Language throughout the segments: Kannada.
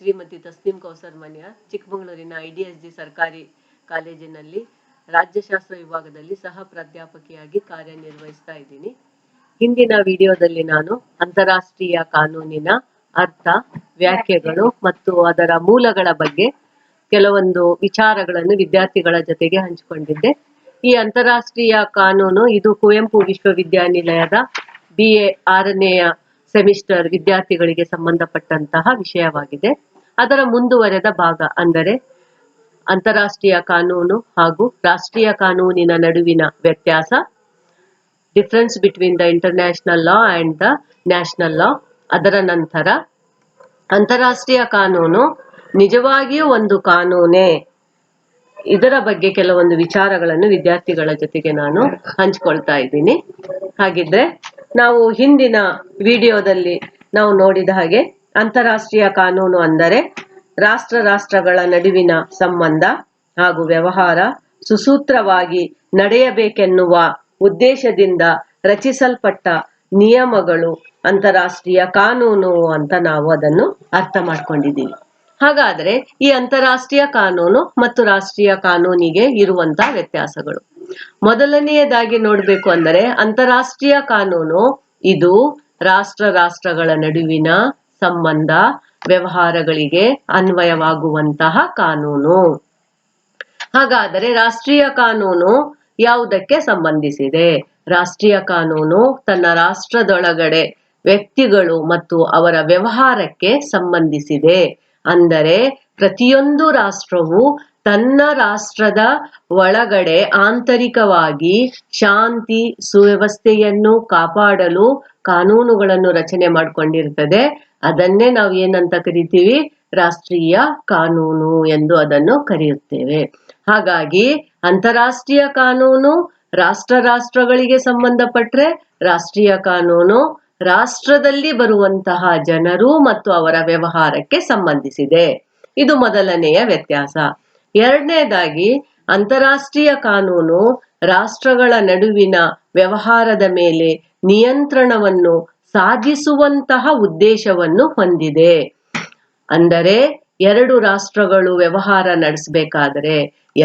ಶ್ರೀಮತಿ ತಸ್ನಿಂ ಕೌಸರ್ ಮನ್ಯ, ಚಿಕ್ಕಮಗಳೂರಿನ IDSG ಸರ್ಕಾರಿ ಕಾಲೇಜಿನಲ್ಲಿ ರಾಜ್ಯಶಾಸ್ತ್ರ ವಿಭಾಗದಲ್ಲಿ ಸಹ ಪ್ರಾಧ್ಯಾಪಕಿಯಾಗಿ ಕಾರ್ಯನಿರ್ವಹಿಸ್ತಾ ಇದ್ದೀನಿ. ಹಿಂದಿನ ವಿಡಿಯೋದಲ್ಲಿ ನಾನು ಅಂತಾರಾಷ್ಟ್ರೀಯ ಕಾನೂನಿನ ಅರ್ಥ, ವ್ಯಾಖ್ಯೆಗಳು ಮತ್ತು ಅದರ ಮೂಲಗಳ ಬಗ್ಗೆ ಕೆಲವೊಂದು ವಿಚಾರಗಳನ್ನು ವಿದ್ಯಾರ್ಥಿಗಳ ಜೊತೆಗೆ ಹಂಚಿಕೊಂಡಿದ್ದೆ. ಈ ಅಂತಾರಾಷ್ಟ್ರೀಯ ಕಾನೂನು ಇದು ಕುವೆಂಪು ವಿಶ್ವವಿದ್ಯಾನಿಲಯದ BA 6ನೇ ಸೆಮಿಸ್ಟರ್ ವಿದ್ಯಾರ್ಥಿಗಳಿಗೆ ಸಂಬಂಧಪಟ್ಟಂತಹ ವಿಷಯವಾಗಿದೆ. ಅದರ ಮುಂದುವರೆದ ಭಾಗ ಅಂದರೆ ಅಂತಾರಾಷ್ಟ್ರೀಯ ಕಾನೂನು ಹಾಗೂ ರಾಷ್ಟ್ರೀಯ ಕಾನೂನಿನ ನಡುವಿನ ವ್ಯತ್ಯಾಸ, difference between the international law and the national law. ಅದರ ನಂತರ ಅಂತಾರಾಷ್ಟ್ರೀಯ ಕಾನೂನು ನಿಜವಾಗಿಯೂ ಒಂದು ಕಾನೂನೇ, ಇದರ ಬಗ್ಗೆ ಕೆಲವೊಂದು ವಿಚಾರಗಳನ್ನು ವಿದ್ಯಾರ್ಥಿಗಳ ಜೊತೆಗೆ ನಾನು ಹಂಚಿಕೊಳ್ತಾ ಇದ್ದೀನಿ. ಹಾಗಿದ್ರೆ ನಾವು ಹಿಂದಿನ ವಿಡಿಯೋದಲ್ಲಿ ನಾವು ನೋಡಿದ ಹಾಗೆ ಅಂತಾರಾಷ್ಟ್ರೀಯ ಕಾನೂನು ಅಂದರೆ ರಾಷ್ಟ್ರಗಳ ನಡುವಿನ ಸಂಬಂಧ ಹಾಗೂ ವ್ಯವಹಾರ ಸುಸೂತ್ರವಾಗಿ ನಡೆಯಬೇಕೆನ್ನುವ ಉದ್ದೇಶದಿಂದ ರಚಿಸಲ್ಪಟ್ಟ ನಿಯಮಗಳು ಅಂತಾರಾಷ್ಟ್ರೀಯ ಕಾನೂನು ಅಂತ ನಾವು ಅದನ್ನು ಅರ್ಥ ಮಾಡ್ಕೊಂಡಿದ್ದೀವಿ. ಹಾಗಾದ್ರೆ ಈ ಅಂತಾರಾಷ್ಟ್ರೀಯ ಕಾನೂನು ಮತ್ತು ರಾಷ್ಟ್ರೀಯ ಕಾನೂನಿಗೆ ಇರುವಂತಹ ವ್ಯತ್ಯಾಸಗಳು, ಮೊದಲನೆಯದಾಗಿ ನೋಡ್ಬೇಕು ಅಂದರೆ ಅಂತಾರಾಷ್ಟ್ರೀಯ ಕಾನೂನು ಇದು ರಾಷ್ಟ್ರಗಳ ನಡುವಿನ ಸಂಬಂಧ ವ್ಯವಹಾರಗಳಿಗೆ ಅನ್ವಯವಾಗುವಂತಹ ಕಾನೂನು. ಹಾಗಾದರೆ ರಾಷ್ಟ್ರೀಯ ಕಾನೂನು ಯಾವುದಕ್ಕೆ ಸಂಬಂಧಿಸಿದೆ? ರಾಷ್ಟ್ರೀಯ ಕಾನೂನು ತನ್ನ ರಾಷ್ಟ್ರದೊಳಗಡೆ ವ್ಯಕ್ತಿಗಳು ಮತ್ತು ಅವರ ವ್ಯವಹಾರಕ್ಕೆ ಸಂಬಂಧಿಸಿದೆ. ಅಂದರೆ ಪ್ರತಿಯೊಂದು ರಾಷ್ಟ್ರವು ತನ್ನ ರಾಷ್ಟ್ರದ ಒಳಗಡೆ ಆಂತರಿಕವಾಗಿ ಶಾಂತಿ ಸುವ್ಯವಸ್ಥೆಯನ್ನು ಕಾಪಾಡಲು ಕಾನೂನುಗಳನ್ನು ರಚನೆ ಮಾಡಿಕೊಂಡಿರ್ತದೆ. ಅದನ್ನೇ ನಾವು ಏನಂತ ಕರಿತೀವಿ? ರಾಷ್ಟ್ರೀಯ ಕಾನೂನು ಎಂದು ಅದನ್ನು ಕರೆಯುತ್ತೇವೆ. ಹಾಗಾಗಿ ಅಂತಾರಾಷ್ಟ್ರೀಯ ಕಾನೂನು ರಾಷ್ಟ್ರಗಳಿಗೆ ಸಂಬಂಧಪಟ್ಟರೆ, ರಾಷ್ಟ್ರೀಯ ಕಾನೂನು ರಾಷ್ಟ್ರದಲ್ಲಿ ಬರುವಂತಹ ಜನರು ಮತ್ತು ಅವರ ವ್ಯವಹಾರಕ್ಕೆ ಸಂಬಂಧಿಸಿದೆ. ಇದು ಮೊದಲನೆಯ ವ್ಯತ್ಯಾಸ. ಎರಡನೇದಾಗಿ ಅಂತಾರಾಷ್ಟ್ರೀಯ ಕಾನೂನು ರಾಷ್ಟ್ರಗಳ ನಡುವಿನ ವ್ಯವಹಾರದ ಮೇಲೆ ನಿಯಂತ್ರಣವನ್ನು ಸಾಧಿಸುವಂತಹ ಉದ್ದೇಶವನ್ನು ಹೊಂದಿದೆ. ಅಂದರೆ ಎರಡು ರಾಷ್ಟ್ರಗಳು ವ್ಯವಹಾರ ನಡೆಸಬೇಕಾದರೆ,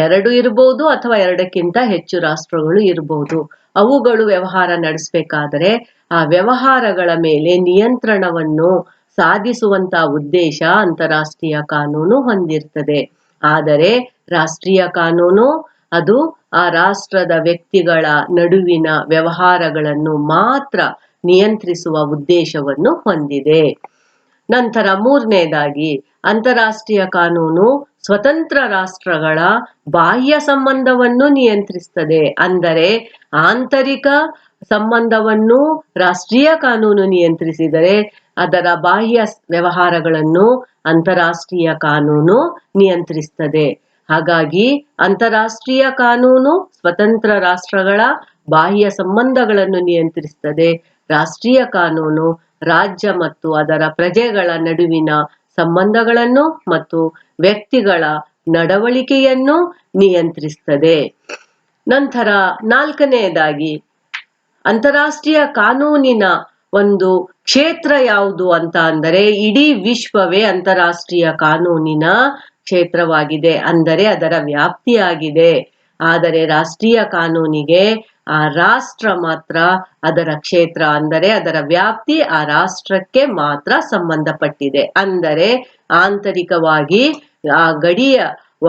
ಎರಡು ಇರಬಹುದು ಅಥವಾ ಎರಡಕ್ಕಿಂತ ಹೆಚ್ಚು ರಾಷ್ಟ್ರಗಳು ಇರಬಹುದು, ಅವುಗಳು ವ್ಯವಹಾರ ನಡೆಸಬೇಕಾದರೆ ಆ ವ್ಯವಹಾರಗಳ ಮೇಲೆ ನಿಯಂತ್ರಣವನ್ನು ಸಾಧಿಸುವಂತಹ ಉದ್ದೇಶ ಅಂತಾರಾಷ್ಟ್ರೀಯ ಕಾನೂನು ಹೊಂದಿರ್ತದೆ. ಆದರೆ ರಾಷ್ಟ್ರೀಯ ಕಾನೂನು ಅದು ಆ ರಾಷ್ಟ್ರದ ವ್ಯಕ್ತಿಗಳ ನಡುವಿನ ವ್ಯವಹಾರಗಳನ್ನು ಮಾತ್ರ ನಿಯಂತ್ರಿಸುವ ಉದ್ದೇಶವನ್ನು ಹೊಂದಿದೆ. ನಂತರ ಮೂರನೇದಾಗಿ ಅಂತಾರಾಷ್ಟ್ರೀಯ ಕಾನೂನು ಸ್ವತಂತ್ರ ರಾಷ್ಟ್ರಗಳ ಬಾಹ್ಯ ಸಂಬಂಧವನ್ನು ನಿಯಂತ್ರಿಸುತ್ತದೆ. ಅಂದರೆ ಆಂತರಿಕ ಸಂಬಂಧವನ್ನು ರಾಷ್ಟ್ರೀಯ ಕಾನೂನು ನಿಯಂತ್ರಿಸಿದರೆ ಅದರ ಬಾಹ್ಯ ವ್ಯವಹಾರಗಳನ್ನು ಅಂತಾರಾಷ್ಟ್ರೀಯ ಕಾನೂನು ನಿಯಂತ್ರಿಸುತ್ತದೆ. ಹಾಗಾಗಿ ಅಂತಾರಾಷ್ಟ್ರೀಯ ಕಾನೂನು ಸ್ವತಂತ್ರ ರಾಷ್ಟ್ರಗಳ ಬಾಹ್ಯ ಸಂಬಂಧಗಳನ್ನು ನಿಯಂತ್ರಿಸುತ್ತದೆ. ರಾಷ್ಟ್ರೀಯ ಕಾನೂನು ರಾಜ್ಯ ಮತ್ತು ಅದರ ಪ್ರಜೆಗಳ ನಡುವಿನ ಸಂಬಂಧಗಳನ್ನು ಮತ್ತು ವ್ಯಕ್ತಿಗಳ ನಡವಳಿಕೆಯನ್ನು ನಿಯಂತ್ರಿಸುತ್ತದೆ. ನಂತರ ನಾಲ್ಕನೆಯದಾಗಿ ಅಂತಾರಾಷ್ಟ್ರೀಯ ಕಾನೂನಿನ ಒಂದು ಕ್ಷೇತ್ರ ಯಾವುದು ಅಂತ ಅಂದರೆ ಇಡೀ ವಿಶ್ವವೇ ಅಂತಾರಾಷ್ಟ್ರೀಯ ಕಾನೂನಿನ ಕ್ಷೇತ್ರವಾಗಿದೆ, ಅಂದರೆ ಅದರ ವ್ಯಾಪ್ತಿಯಾಗಿದೆ. ಆದರೆ ರಾಷ್ಟ್ರೀಯ ಕಾನೂನಿಗೆ ಆ ರಾಷ್ಟ್ರ ಮಾತ್ರ ಅದರ ಕ್ಷೇತ್ರ, ಅಂದರೆ ಅದರ ವ್ಯಾಪ್ತಿ ಆ ರಾಷ್ಟ್ರಕ್ಕೆ ಮಾತ್ರ ಸಂಬಂಧಪಟ್ಟಿದೆ. ಅಂದರೆ ಆಂತರಿಕವಾಗಿ ಆ ಗಡಿಯ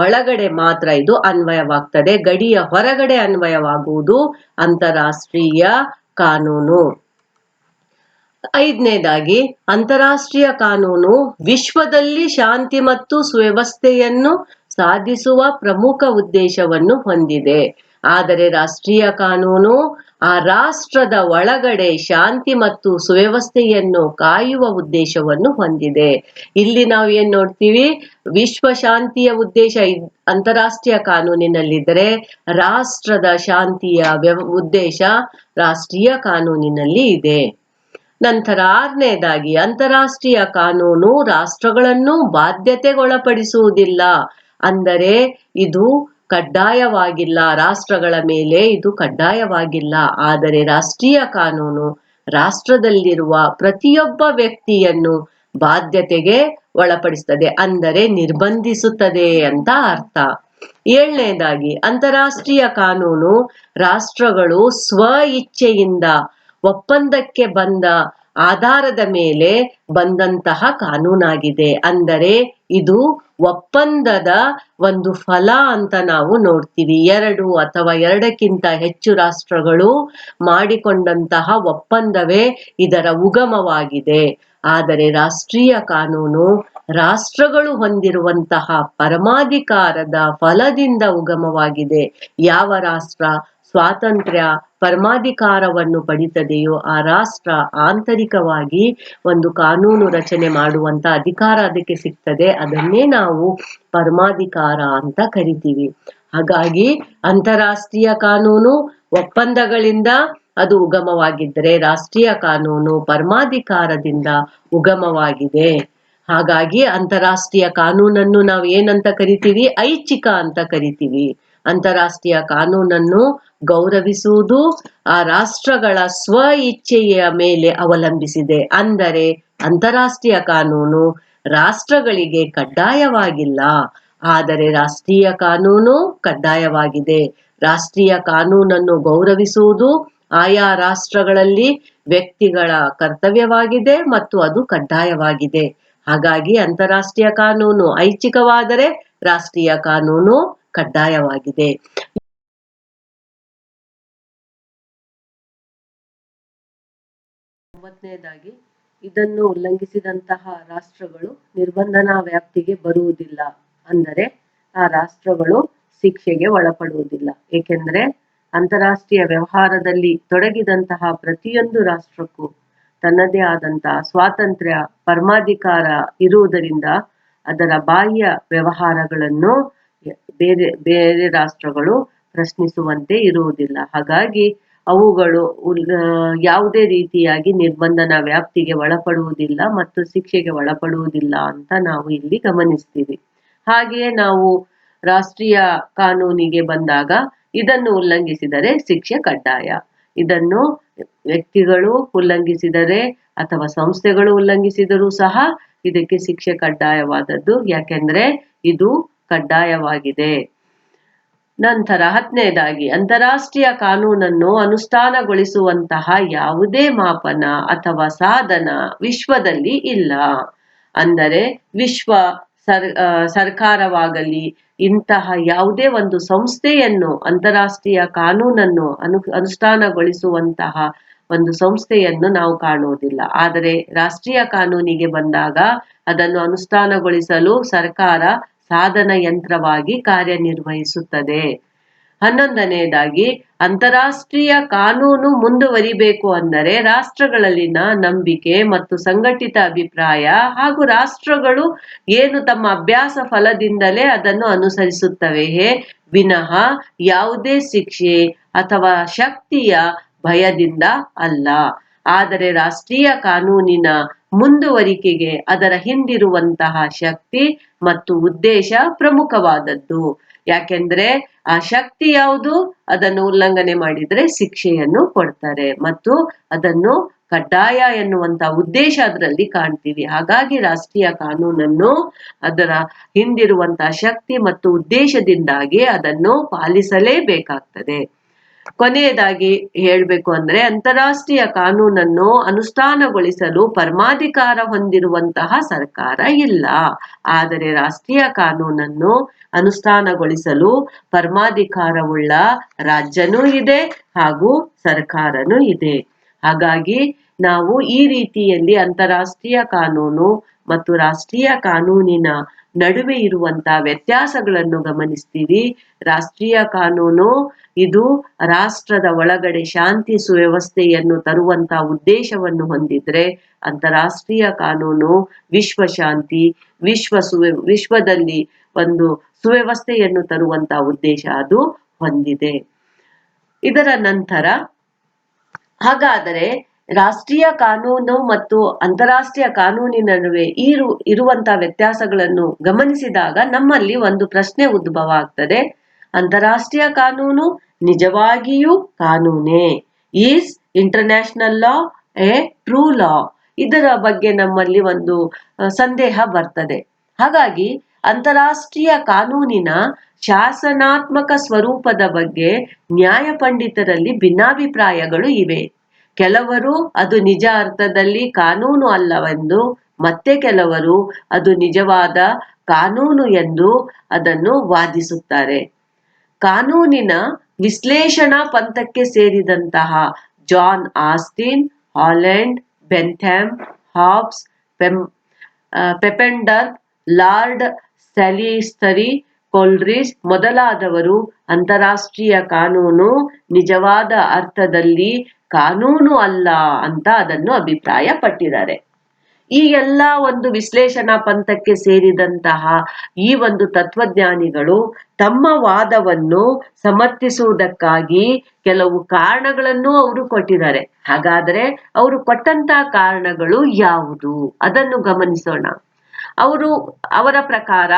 ಒಳಗಡೆ ಮಾತ್ರ ಇದು ಅನ್ವಯವಾಗ್ತದೆ, ಗಡಿಯ ಹೊರಗಡೆ ಅನ್ವಯವಾಗುವುದು ಅಂತಾರಾಷ್ಟ್ರೀಯ ಕಾನೂನು. ಐದನೇದಾಗಿ ಅಂತಾರಾಷ್ಟ್ರೀಯ ಕಾನೂನು ವಿಶ್ವದಲ್ಲಿ ಶಾಂತಿ ಮತ್ತು ಸುವ್ಯವಸ್ಥೆಯನ್ನು ಸಾಧಿಸುವ ಪ್ರಮುಖ ಉದ್ದೇಶವನ್ನು ಹೊಂದಿದೆ. ಆದರೆ ರಾಷ್ಟ್ರೀಯ ಕಾನೂನು ಆ ರಾಷ್ಟ್ರದ ಒಳಗಡೆ ಶಾಂತಿ ಮತ್ತು ಸುವ್ಯವಸ್ಥೆಯನ್ನು ಕಾಯುವ ಉದ್ದೇಶವನ್ನು ಹೊಂದಿದೆ. ಇಲ್ಲಿ ನಾವು ಏನ್ ನೋಡ್ತೀವಿ? ವಿಶ್ವ ಶಾಂತಿಯ ಉದ್ದೇಶ ಅಂತಾರಾಷ್ಟ್ರೀಯ ಕಾನೂನಿನಲ್ಲಿದ್ದರೆ ರಾಷ್ಟ್ರದ ಶಾಂತಿಯ ಉದ್ದೇಶ ರಾಷ್ಟ್ರೀಯ ಕಾನೂನಿನಲ್ಲಿ ಇದೆ. ನಂತರ ಆರನೇದಾಗಿ ಅಂತಾರಾಷ್ಟ್ರೀಯ ಕಾನೂನು ರಾಷ್ಟ್ರಗಳನ್ನು ಬಾಧ್ಯತೆಗೊಳಪಡಿಸುವುದಿಲ್ಲ. ಅಂದರೆ ಇದು ಕಡ್ಡಾಯವಾಗಿಲ್ಲ, ರಾಷ್ಟ್ರಗಳ ಮೇಲೆ ಇದು ಕಡ್ಡಾಯವಾಗಿಲ್ಲ. ಆದರೆ ರಾಷ್ಟ್ರೀಯ ಕಾನೂನು ರಾಷ್ಟ್ರದಲ್ಲಿರುವ ಪ್ರತಿಯೊಬ್ಬ ವ್ಯಕ್ತಿಯನ್ನು ಬಾಧ್ಯತೆಗೆ ಒಳಪಡಿಸುತ್ತದೆ, ಅಂದರೆ ನಿರ್ಬಂಧಿಸುತ್ತದೆ ಅಂತ ಅರ್ಥ. ಏಳನೇದಾಗಿ, ಅಂತಾರಾಷ್ಟ್ರೀಯ ಕಾನೂನು ರಾಷ್ಟ್ರಗಳು ಸ್ವ ಇಚ್ಛೆಯಿಂದ ಒಪ್ಪಂದಕ್ಕೆ ಬಂದ ಆಧಾರದ ಮೇಲೆ ಬಂದಂತಹ ಕಾನೂನಾಗಿದೆ. ಅಂದರೆ ಇದು ಒಪ್ಪಂದದ ಒಂದು ಫಲ ಅಂತ ನಾವು ನೋಡ್ತೀವಿ. ಎರಡು ಅಥವಾ ಎರಡಕ್ಕಿಂತ ಹೆಚ್ಚು ರಾಷ್ಟ್ರಗಳು ಮಾಡಿಕೊಂಡಂತಹ ಒಪ್ಪಂದವೇ ಇದರ ಉಗಮವಾಗಿದೆ. ಆದರೆ ರಾಷ್ಟ್ರೀಯ ಕಾನೂನು ರಾಷ್ಟ್ರಗಳು ಹೊಂದಿರುವಂತಹ ಪರಮಾಧಿಕಾರದ ಫಲದಿಂದ ಉಗಮವಾಗಿದೆ. ಯಾವ ರಾಷ್ಟ್ರ ಸ್ವಾತಂತ್ರ್ಯ ಪರಮಾಧಿಕಾರವನ್ನು ಪಡಿತದೆಯೋ ಆ ರಾಷ್ಟ್ರ ಆಂತರಿಕವಾಗಿ ಒಂದು ಕಾನೂನು ರಚನೆ ಮಾಡುವಂತ ಅಧಿಕಾರ ಅದಕ್ಕೆ ಸಿಗ್ತದೆ. ಅದನ್ನೇ ನಾವು ಪರಮಾಧಿಕಾರ ಅಂತ ಕರಿತೀವಿ. ಹಾಗಾಗಿ ಅಂತಾರಾಷ್ಟ್ರೀಯ ಕಾನೂನು ಒಪ್ಪಂದಗಳಿಂದ ಅದು ಉಗಮವಾಗಿದ್ದರೆ, ರಾಷ್ಟ್ರೀಯ ಕಾನೂನು ಪರಮಾಧಿಕಾರದಿಂದ ಉಗಮವಾಗಿದೆ. ಹಾಗಾಗಿ ಅಂತಾರಾಷ್ಟ್ರೀಯ ಕಾನೂನನ್ನು ನಾವು ಏನಂತ ಕರಿತೀವಿ? ಐಚ್ಛಿಕ ಅಂತ ಕರಿತೀವಿ. ಅಂತಾರಾಷ್ಟ್ರೀಯ ಕಾನೂನನ್ನು ಗೌರವಿಸುವುದು ಆ ರಾಷ್ಟ್ರಗಳ ಸ್ವ ಇಚ್ಛೆಯ ಮೇಲೆ ಅವಲಂಬಿಸಿದೆ. ಅಂದರೆ ಅಂತಾರಾಷ್ಟ್ರೀಯ ಕಾನೂನು ರಾಷ್ಟ್ರಗಳಿಗೆ ಕಡ್ಡಾಯವಾಗಿಲ್ಲ, ಆದರೆ ರಾಷ್ಟ್ರೀಯ ಕಾನೂನು ಕಡ್ಡಾಯವಾಗಿದೆ. ರಾಷ್ಟ್ರೀಯ ಕಾನೂನನ್ನು ಗೌರವಿಸುವುದು ಆಯಾ ರಾಷ್ಟ್ರಗಳಲ್ಲಿ ವ್ಯಕ್ತಿಗಳ ಕರ್ತವ್ಯವಾಗಿದೆ ಮತ್ತು ಅದು ಕಡ್ಡಾಯವಾಗಿದೆ. ಹಾಗಾಗಿ ಅಂತಾರಾಷ್ಟ್ರೀಯ ಕಾನೂನು ಐಚ್ಛಿಕವಾದರೆ ರಾಷ್ಟ್ರೀಯ ಕಾನೂನು ಕಡ್ಡಾಯವಾಗಿದೆ. ಒಂಬತ್ತನೇದಾಗಿ, ಇದನ್ನು ಉಲ್ಲಂಘಿಸಿದಂತಹ ರಾಷ್ಟ್ರಗಳು ನಿರ್ಬಂಧನಾ ವ್ಯಾಪ್ತಿಗೆ ಬರುವುದಿಲ್ಲ. ಅಂದರೆ ಆ ರಾಷ್ಟ್ರಗಳು ಶಿಕ್ಷೆಗೆ ಒಳಪಡುವುದಿಲ್ಲ. ಏಕೆಂದರೆ ಅಂತಾರಾಷ್ಟ್ರೀಯ ವ್ಯವಹಾರದಲ್ಲಿ ತೊಡಗಿದಂತಹ ಪ್ರತಿಯೊಂದು ರಾಷ್ಟ್ರಕ್ಕೂ ತನ್ನದೇ ಆದಂತಹ ಸ್ವಾತಂತ್ರ್ಯ ಪರಮಾಧಿಕಾರ ಇರುವುದರಿಂದ ಅದರ ಬಾಹ್ಯ ವ್ಯವಹಾರಗಳನ್ನು ಬೇರೆ ಬೇರೆ ರಾಷ್ಟ್ರಗಳು ಪ್ರಶ್ನಿಸುವಂತೆ ಇರುವುದಿಲ್ಲ. ಹಾಗಾಗಿ ಅವುಗಳು ಯಾವುದೇ ರೀತಿಯಾಗಿ ನಿರ್ಬಂಧನ ವ್ಯಾಪ್ತಿಗೆ ಒಳಪಡುವುದಿಲ್ಲ ಮತ್ತು ಶಿಕ್ಷೆಗೆ ಒಳಪಡುವುದಿಲ್ಲ ಅಂತ ನಾವು ಇಲ್ಲಿ ಗಮನಿಸ್ತೀವಿ. ಹಾಗೆಯೇ ನಾವು ರಾಷ್ಟ್ರೀಯ ಕಾನೂನಿಗೆ ಬಂದಾಗ ಇದನ್ನು ಉಲ್ಲಂಘಿಸಿದರೆ ಶಿಕ್ಷೆ ಕಡ್ಡಾಯ. ಇದನ್ನು ವ್ಯಕ್ತಿಗಳು ಉಲ್ಲಂಘಿಸಿದರೆ ಅಥವಾ ಸಂಸ್ಥೆಗಳು ಉಲ್ಲಂಘಿಸಿದರೂ ಸಹ ಇದಕ್ಕೆ ಶಿಕ್ಷೆ ಕಡ್ಡಾಯವಾದದ್ದು. ಯಾಕೆಂದ್ರೆ ಇದು ಕಡ್ಡಾಯವಾಗಿದೆ. ನಂತರ 10ನೇದಾಗಿ, ಅಂತಾರಾಷ್ಟ್ರೀಯ ಕಾನೂನನ್ನು ಅನುಷ್ಠಾನಗೊಳಿಸುವಂತಹ ಯಾವುದೇ ಮಾಪನ ಅಥವಾ ಸಾಧನ ವಿಶ್ವದಲ್ಲಿ ಇಲ್ಲ. ಅಂದರೆ ವಿಶ್ವ ಸರ್ಕಾರವಾಗಲಿ ಇಂತಹ ಯಾವುದೇ ಒಂದು ಸಂಸ್ಥೆಯನ್ನು ಅಂತಾರಾಷ್ಟ್ರೀಯ ಕಾನೂನನ್ನು ಅನುಷ್ಠಾನಗೊಳಿಸುವಂತಹ ಒಂದು ಸಂಸ್ಥೆಯನ್ನು ನಾವು ಕಾಣುವುದಿಲ್ಲ. ಆದರೆ ರಾಷ್ಟ್ರೀಯ ಕಾನೂನಿಗೆ ಬಂದಾಗ ಅದನ್ನು ಅನುಷ್ಠಾನಗೊಳಿಸಲು ಸರ್ಕಾರ ಸಾಧನ ಯಂತ್ರವಾಗಿ ಕಾರ್ಯನಿರ್ವಹಿಸುತ್ತದೆ. 11ನೇದಾಗಿ, ಅಂತಾರಾಷ್ಟ್ರೀಯ ಕಾನೂನು ಮುಂದುವರಿಬೇಕು ಅಂದರೆ ರಾಷ್ಟ್ರಗಳಲ್ಲಿನ ನಂಬಿಕೆ ಮತ್ತು ಸಂಘಟಿತ ಅಭಿಪ್ರಾಯ ಹಾಗೂ ರಾಷ್ಟ್ರಗಳು ಏನು ತಮ್ಮ ಅಭ್ಯಾಸ ಫಲದಿಂದಲೇ ಅದನ್ನು ಅನುಸರಿಸುತ್ತವೆಯೇ ವಿನಃ ಯಾವುದೇ ಶಿಕ್ಷೆ ಅಥವಾ ಶಕ್ತಿಯ ಭಯದಿಂದ ಅಲ್ಲ. ಆದರೆ ರಾಷ್ಟ್ರೀಯ ಕಾನೂನಿನ ಮುಂದುವರಿಕೆಗೆ ಅದರ ಹಿಂದಿರುವಂತಹ ಶಕ್ತಿ ಮತ್ತು ಉದ್ದೇಶ ಪ್ರಮುಖವಾದದ್ದು. ಯಾಕೆಂದ್ರೆ ಆ ಶಕ್ತಿ ಯಾವುದು? ಅದನ್ನು ಉಲ್ಲಂಘನೆ ಮಾಡಿದ್ರೆ ಶಿಕ್ಷೆಯನ್ನು ಕೊಡ್ತಾರೆ ಮತ್ತು ಅದನ್ನು ಕಡ್ಡಾಯ ಎನ್ನುವಂತ ಉದ್ದೇಶ ಅದರಲ್ಲಿ ಕಾಣ್ತೀವಿ. ಹಾಗಾಗಿ ರಾಷ್ಟ್ರೀಯ ಕಾನೂನನ್ನು ಅದರ ಹಿಂದಿರುವಂತಹ ಶಕ್ತಿ ಮತ್ತು ಉದ್ದೇಶದಿಂದಾಗಿ ಅದನ್ನು ಪಾಲಿಸಲೇಬೇಕಾಗ್ತದೆ. ಕೊನೆಯದಾಗಿ ಹೇಳ್ಬೇಕು ಅಂದ್ರೆ ಅಂತಾರಾಷ್ಟ್ರೀಯ ಕಾನೂನನ್ನು ಅನುಷ್ಠಾನಗೊಳಿಸಲು ಪರಮಾಧಿಕಾರ ಹೊಂದಿರುವಂತಹ ಸರ್ಕಾರ ಇಲ್ಲ. ಆದರೆ ರಾಷ್ಟ್ರೀಯ ಕಾನೂನನ್ನು ಅನುಷ್ಠಾನಗೊಳಿಸಲು ಪರಮಾಧಿಕಾರವುಳ್ಳ ರಾಜ್ಯನೂ ಇದೆ ಹಾಗೂ ಸರ್ಕಾರನೂ ಇದೆ. ಹಾಗಾಗಿ ನಾವು ಈ ರೀತಿಯಲ್ಲಿ ಅಂತಾರಾಷ್ಟ್ರೀಯ ಕಾನೂನು ಮತ್ತು ರಾಷ್ಟ್ರೀಯ ಕಾನೂನಿನ ನಡುವೆ ಇರುವಂತಹ ವ್ಯತ್ಯಾಸಗಳನ್ನು ಗಮನಿಸ್ತೀವಿ. ರಾಷ್ಟ್ರೀಯ ಕಾನೂನು ಇದು ರಾಷ್ಟ್ರದ ಒಳಗಡೆ ಶಾಂತಿ ಸುವ್ಯವಸ್ಥೆಯನ್ನು ತರುವಂತಹ ಉದ್ದೇಶವನ್ನು ಹೊಂದಿದ್ರೆ, ಅಂತಾರಾಷ್ಟ್ರೀಯ ಕಾನೂನು ವಿಶ್ವ ಶಾಂತಿ ವಿಶ್ವದಲ್ಲಿ ಒಂದು ಸುವ್ಯವಸ್ಥೆಯನ್ನು ತರುವಂತಹ ಉದ್ದೇಶ ಅದು ಹೊಂದಿದೆ. ಇದರ ನಂತರ ಹಾಗಾದರೆ ರಾಷ್ಟ್ರೀಯ ಕಾನೂನು ಮತ್ತು ಅಂತಾರಾಷ್ಟ್ರೀಯ ಕಾನೂನಿನ ನಡುವೆ ಇರುವಂತಹ ವ್ಯತ್ಯಾಸಗಳನ್ನು ಗಮನಿಸಿದಾಗ ನಮ್ಮಲ್ಲಿ ಒಂದು ಪ್ರಶ್ನೆ ಉದ್ಭವ ಆಗ್ತದೆ. ಅಂತಾರಾಷ್ಟ್ರೀಯ ಕಾನೂನು ನಿಜವಾಗಿಯೂ ಕಾನೂನೇ? Is international law a true law? ಇದರ ಬಗ್ಗೆ ನಮ್ಮಲ್ಲಿ ಒಂದು ಸಂದೇಹ ಬರ್ತದೆ. ಹಾಗಾಗಿ ಅಂತಾರಾಷ್ಟ್ರೀಯ ಕಾನೂನಿನ ಶಾಸನಾತ್ಮಕ ಸ್ವರೂಪದ ಬಗ್ಗೆ ನ್ಯಾಯ ಪಂಡಿತರಲ್ಲಿ ಭಿನ್ನಾಭಿಪ್ರಾಯಗಳು ಇವೆ. ಕೆಲವರು ಅದು ನಿಜ ಅರ್ಥದಲ್ಲಿ ಕಾನೂನು ಅಲ್ಲವೆಂದು, ಮತ್ತೆ ಕೆಲವರು ಅದು ನಿಜವಾದ ಕಾನೂನು ಎಂದು ಅದನ್ನು ವಾದಿಸುತ್ತಾರೆ. ಕಾನೂನಿನ ವಿಶ್ಲೇಷಣಾ ಪಂಥಕ್ಕೆ ಸೇರಿದಂತಹ John Austin, Holland, Bentham, Hobbes, Pufendorf, Lord Salisbury, Coleridge ಮೊದಲಾದವರು ಅಂತಾರಾಷ್ಟ್ರೀಯ ಕಾನೂನು ನಿಜವಾದ ಅರ್ಥದಲ್ಲಿ ಕಾನೂನು ಅಲ್ಲ ಅಂತ ಅದನ್ನು ಅಭಿಪ್ರಾಯ ಪಟ್ಟಿದ್ದಾರೆ. ಈ ಎಲ್ಲ ಒಂದು ವಿಶ್ಲೇಷಣಾ ಪಂಥಕ್ಕೆ ಸೇರಿದಂತಹ ಈ ಒಂದು ತತ್ವಜ್ಞಾನಿಗಳು ತಮ್ಮ ವಾದವನ್ನು ಸಮರ್ಥಿಸುವುದಕ್ಕಾಗಿ ಕೆಲವು ಕಾರಣಗಳನ್ನು ಅವರು ಕೊಟ್ಟಿದ್ದಾರೆ. ಹಾಗಾದ್ರೆ ಅವರು ಕೊಟ್ಟಂತಹ ಕಾರಣಗಳು ಯಾವುದು ಅದನ್ನು ಗಮನಿಸೋಣ. ಅವರ ಪ್ರಕಾರ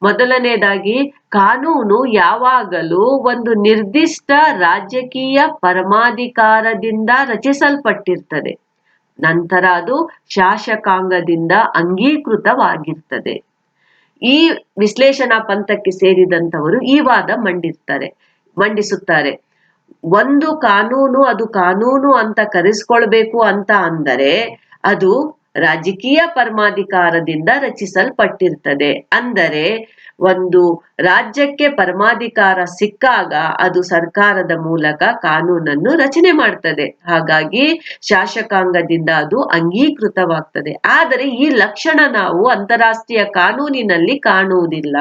ಮೊದಲನೇದಾಗಿ ಕಾನೂನು ಯಾವಾಗಲೂ ಒಂದು ನಿರ್ದಿಷ್ಟ ರಾಜಕೀಯ ಪರಮಾಧಿಕಾರದಿಂದ ರಚಿಸಲ್ಪಟ್ಟಿರ್ತದೆ. ನಂತರ ಅದು ಶಾಸಕಾಂಗದಿಂದ ಅಂಗೀಕೃತವಾಗಿರ್ತದೆ. ಈ ವಿಶ್ಲೇಷಣಾ ಪಂಥಕ್ಕೆ ಸೇರಿದಂತವರು ಈ ವಾದ ಮಂಡಿಸುತ್ತಾರೆ. ಒಂದು ಕಾನೂನು ಅದು ಕಾನೂನು ಅಂತ ಕರೆಸ್ಕೊಳ್ಬೇಕು ಅಂತ ಅಂದರೆ ಅದು ರಾಜಕೀಯ ಪರಮಾಧಿಕಾರದಿಂದ ರಚಿಸಲ್ಪಟ್ಟಿರ್ತದೆ. ಅಂದರೆ ಒಂದು ರಾಜ್ಯಕ್ಕೆ ಪರಮಾಧಿಕಾರ ಸಿಕ್ಕಾಗ ಅದು ಸರ್ಕಾರದ ಮೂಲಕ ಕಾನೂನನ್ನು ರಚನೆ ಮಾಡ್ತದೆ. ಹಾಗಾಗಿ ಶಾಸಕಾಂಗದಿಂದ ಅದು ಅಂಗೀಕೃತವಾಗ್ತದೆ. ಆದರೆ ಈ ಲಕ್ಷಣ ನಾವು ಅಂತಾರಾಷ್ಟ್ರೀಯ ಕಾನೂನಿನಲ್ಲಿ ಕಾಣುವುದಿಲ್ಲ.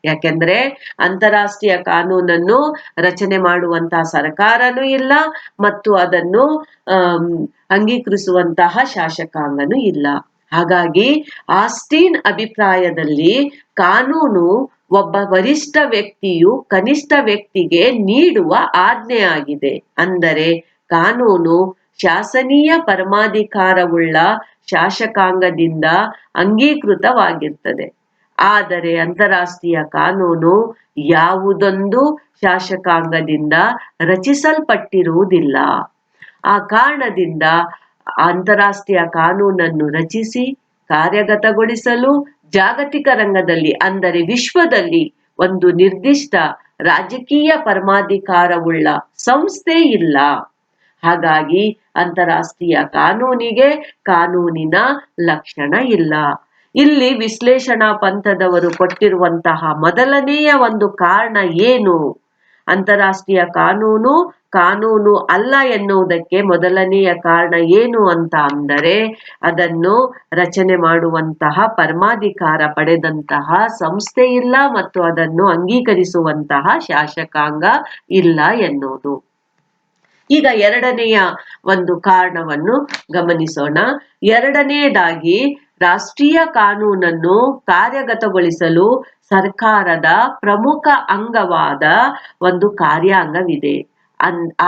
ಯಾಕೆಂದ್ರೆ ಅಂತಾರಾಷ್ಟ್ರೀಯ ಕಾನೂನನ್ನು ರಚನೆ ಮಾಡುವಂತಹ ಸರ್ಕಾರನೂ ಇಲ್ಲ ಮತ್ತು ಅದನ್ನು ಅಂಗೀಕರಿಸುವಂತಹ ಶಾಸಕಾಂಗನೂ ಇಲ್ಲ. ಹಾಗಾಗಿ ಆಸ್ಟಿನ್ ಅಭಿಪ್ರಾಯದಲ್ಲಿ ಕಾನೂನು ಒಬ್ಬ ವರಿಷ್ಠ ವ್ಯಕ್ತಿಯು ಕನಿಷ್ಠ ವ್ಯಕ್ತಿಗೆ ನೀಡುವ ಆಜ್ಞೆ ಆಗಿದೆ. ಅಂದರೆ ಕಾನೂನು ಶಾಸನೀಯ ಪರಮಾಧಿಕಾರವುಳ್ಳ ಶಾಸಕಾಂಗದಿಂದ ಅಂಗೀಕೃತವಾಗಿರ್ತದೆ. ಆದರೆ ಅಂತಾರಾಷ್ಟ್ರೀಯ ಕಾನೂನು ಯಾವುದೊಂದು ಶಾಸಕಾಂಗದಿಂದ ರಚಿಸಲ್ಪಟ್ಟಿರುವುದಿಲ್ಲ. ಆ ಕಾರಣದಿಂದ ಅಂತಾರಾಷ್ಟ್ರೀಯ ಕಾನೂನನ್ನು ರಚಿಸಿ ಕಾರ್ಯಗತಗೊಳಿಸಲು ಜಾಗತಿಕ ರಂಗದಲ್ಲಿ ಅಂದರೆ ವಿಶ್ವದಲ್ಲಿ ಒಂದು ನಿರ್ದಿಷ್ಟ ರಾಜಕೀಯ ಪರಮಾಧಿಕಾರವುಳ್ಳ ಸಂಸ್ಥೆ ಇಲ್ಲ. ಹಾಗಾಗಿ ಅಂತಾರಾಷ್ಟ್ರೀಯ ಕಾನೂನಿಗೆ ಕಾನೂನಿನ ಲಕ್ಷಣ ಇಲ್ಲ. ಇಲ್ಲಿ ವಿಶ್ಲೇಷಣಾ ಪಂಥದವರು ಕೊಟ್ಟಿರುವಂತಹ ಮೊದಲನೆಯ ಒಂದು ಕಾರಣ ಏನು? ಅಂತಾರಾಷ್ಟ್ರೀಯ ಕಾನೂನು ಕಾನೂನು ಅಲ್ಲ ಎನ್ನುವುದಕ್ಕೆ ಮೊದಲನೆಯ ಕಾರಣ ಏನು ಅಂತ ಅಂದರೆ ಅದನ್ನು ರಚನೆ ಮಾಡುವಂತಹ ಪರಮಾಧಿಕಾರ ಪಡೆದಂತಹ ಸಂಸ್ಥೆ ಇಲ್ಲ ಮತ್ತು ಅದನ್ನು ಅಂಗೀಕರಿಸುವಂತಹ ಶಾಸಕಾಂಗ ಇಲ್ಲ ಎನ್ನುವುದು. ಈಗ ಎರಡನೆಯ ಒಂದು ಕಾರಣವನ್ನು ಗಮನಿಸೋಣ. ಎರಡನೆಯದಾಗಿ ರಾಷ್ಟ್ರೀಯ ಕಾನೂನನ್ನು ಕಾರ್ಯಗತಗೊಳಿಸಲು ಸರ್ಕಾರದ ಪ್ರಮುಖ ಅಂಗವಾದ ಒಂದು ಕಾರ್ಯಾಂಗವಿದೆ.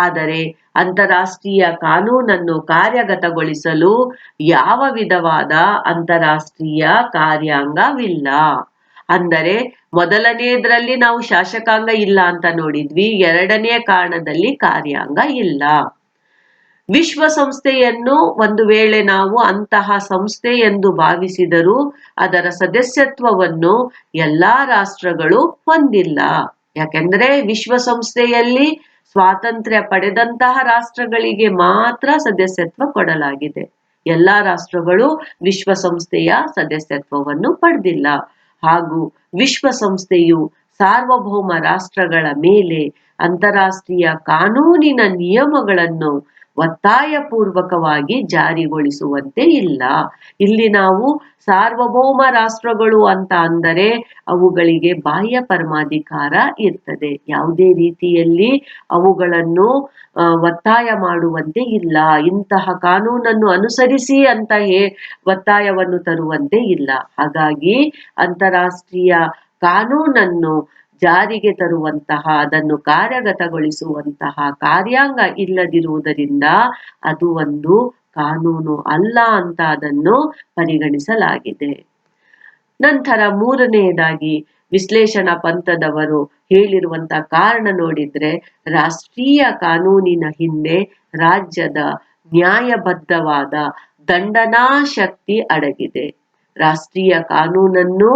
ಆದರೆ ಅಂತಾರಾಷ್ಟ್ರೀಯ ಕಾನೂನನ್ನು ಕಾರ್ಯಗತಗೊಳಿಸಲು ಯಾವ ವಿಧವಾದ ಅಂತಾರಾಷ್ಟ್ರೀಯ ಕಾರ್ಯಾಂಗವಿಲ್ಲ. ಅಂದರೆ ಮೊದಲನೆಯದ್ರಲ್ಲಿ ನಾವು ಶಾಸಕಾಂಗ ಇಲ್ಲ ಅಂತ ನೋಡಿದ್ವಿ, ಎರಡನೆಯ ಕಾರಣದಲ್ಲಿ ಕಾರ್ಯಾಂಗ ಇಲ್ಲ. ವಿಶ್ವಸಂಸ್ಥೆಯನ್ನು ಒಂದು ವೇಳೆ ನಾವು ಅಂತಹ ಸಂಸ್ಥೆ ಎಂದು ಭಾವಿಸಿದರೂ ಅದರ ಸದಸ್ಯತ್ವವನ್ನು ಎಲ್ಲಾ ರಾಷ್ಟ್ರಗಳು ಹೊಂದಿಲ್ಲ. ಯಾಕೆಂದ್ರೆ ವಿಶ್ವಸಂಸ್ಥೆಯಲ್ಲಿ ಸ್ವಾತಂತ್ರ್ಯ ಪಡೆದಂತಹ ರಾಷ್ಟ್ರಗಳಿಗೆ ಮಾತ್ರ ಸದಸ್ಯತ್ವ ಕೊಡಲಾಗಿದೆ. ಎಲ್ಲಾ ರಾಷ್ಟ್ರಗಳು ವಿಶ್ವಸಂಸ್ಥೆಯ ಸದಸ್ಯತ್ವವನ್ನು ಪಡೆದಿಲ್ಲ. ಹಾಗೂ ವಿಶ್ವಸಂಸ್ಥೆಯು ಸಾರ್ವಭೌಮ ರಾಷ್ಟ್ರಗಳ ಮೇಲೆ ಅಂತಾರಾಷ್ಟ್ರೀಯ ಕಾನೂನಿನ ನಿಯಮಗಳನ್ನು ಒತ್ತಾಯಪೂರ್ವಕವಾಗಿ ಜಾರಿಗೊಳಿಸುವಂತೆ ಇಲ್ಲ. ಇಲ್ಲಿ ನಾವು ಸಾರ್ವಭೌಮ ರಾಷ್ಟ್ರಗಳು ಅಂತ ಅಂದರೆ ಅವುಗಳಿಗೆ ಬಾಹ್ಯ ಪರಮಾಧಿಕಾರ ಇರ್ತದೆ. ಯಾವುದೇ ರೀತಿಯಲ್ಲಿ ಅವುಗಳನ್ನು ಒತ್ತಾಯ ಮಾಡುವಂತೆ ಇಲ್ಲ. ಇಂತಹ ಕಾನೂನನ್ನು ಅನುಸರಿಸಿ ಅಂತ ಒತ್ತಾಯವನ್ನು ತರುವಂತೆ ಇಲ್ಲ. ಹಾಗಾಗಿ ಅಂತಾರಾಷ್ಟ್ರೀಯ ಕಾನೂನನ್ನು ಜಾರಿಗೆ ತರುವಂತಹ ಅದನ್ನು ಕಾರ್ಯಗತಗೊಳಿಸುವಂತಹ ಕಾರ್ಯಾಂಗ ಇಲ್ಲದಿರುವುದರಿಂದ ಅದು ಒಂದು ಕಾನೂನು ಅಲ್ಲ ಅಂತ ಅದನ್ನು ಪರಿಗಣಿಸಲಾಗಿದೆ. ನಂತರ ಮೂರನೆಯದಾಗಿ ವಿಶ್ಲೇಷಣಾ ಪಂಥದವರು ಹೇಳಿರುವಂತಹ ಕಾರಣ ನೋಡಿದ್ರೆ ರಾಷ್ಟ್ರೀಯ ಕಾನೂನಿನ ಹಿಂದೆ ರಾಜ್ಯದ ನ್ಯಾಯಬದ್ಧವಾದ ದಂಡನಾ ಶಕ್ತಿ ಅಡಗಿದೆ. ರಾಷ್ಟ್ರೀಯ ಕಾನೂನನ್ನು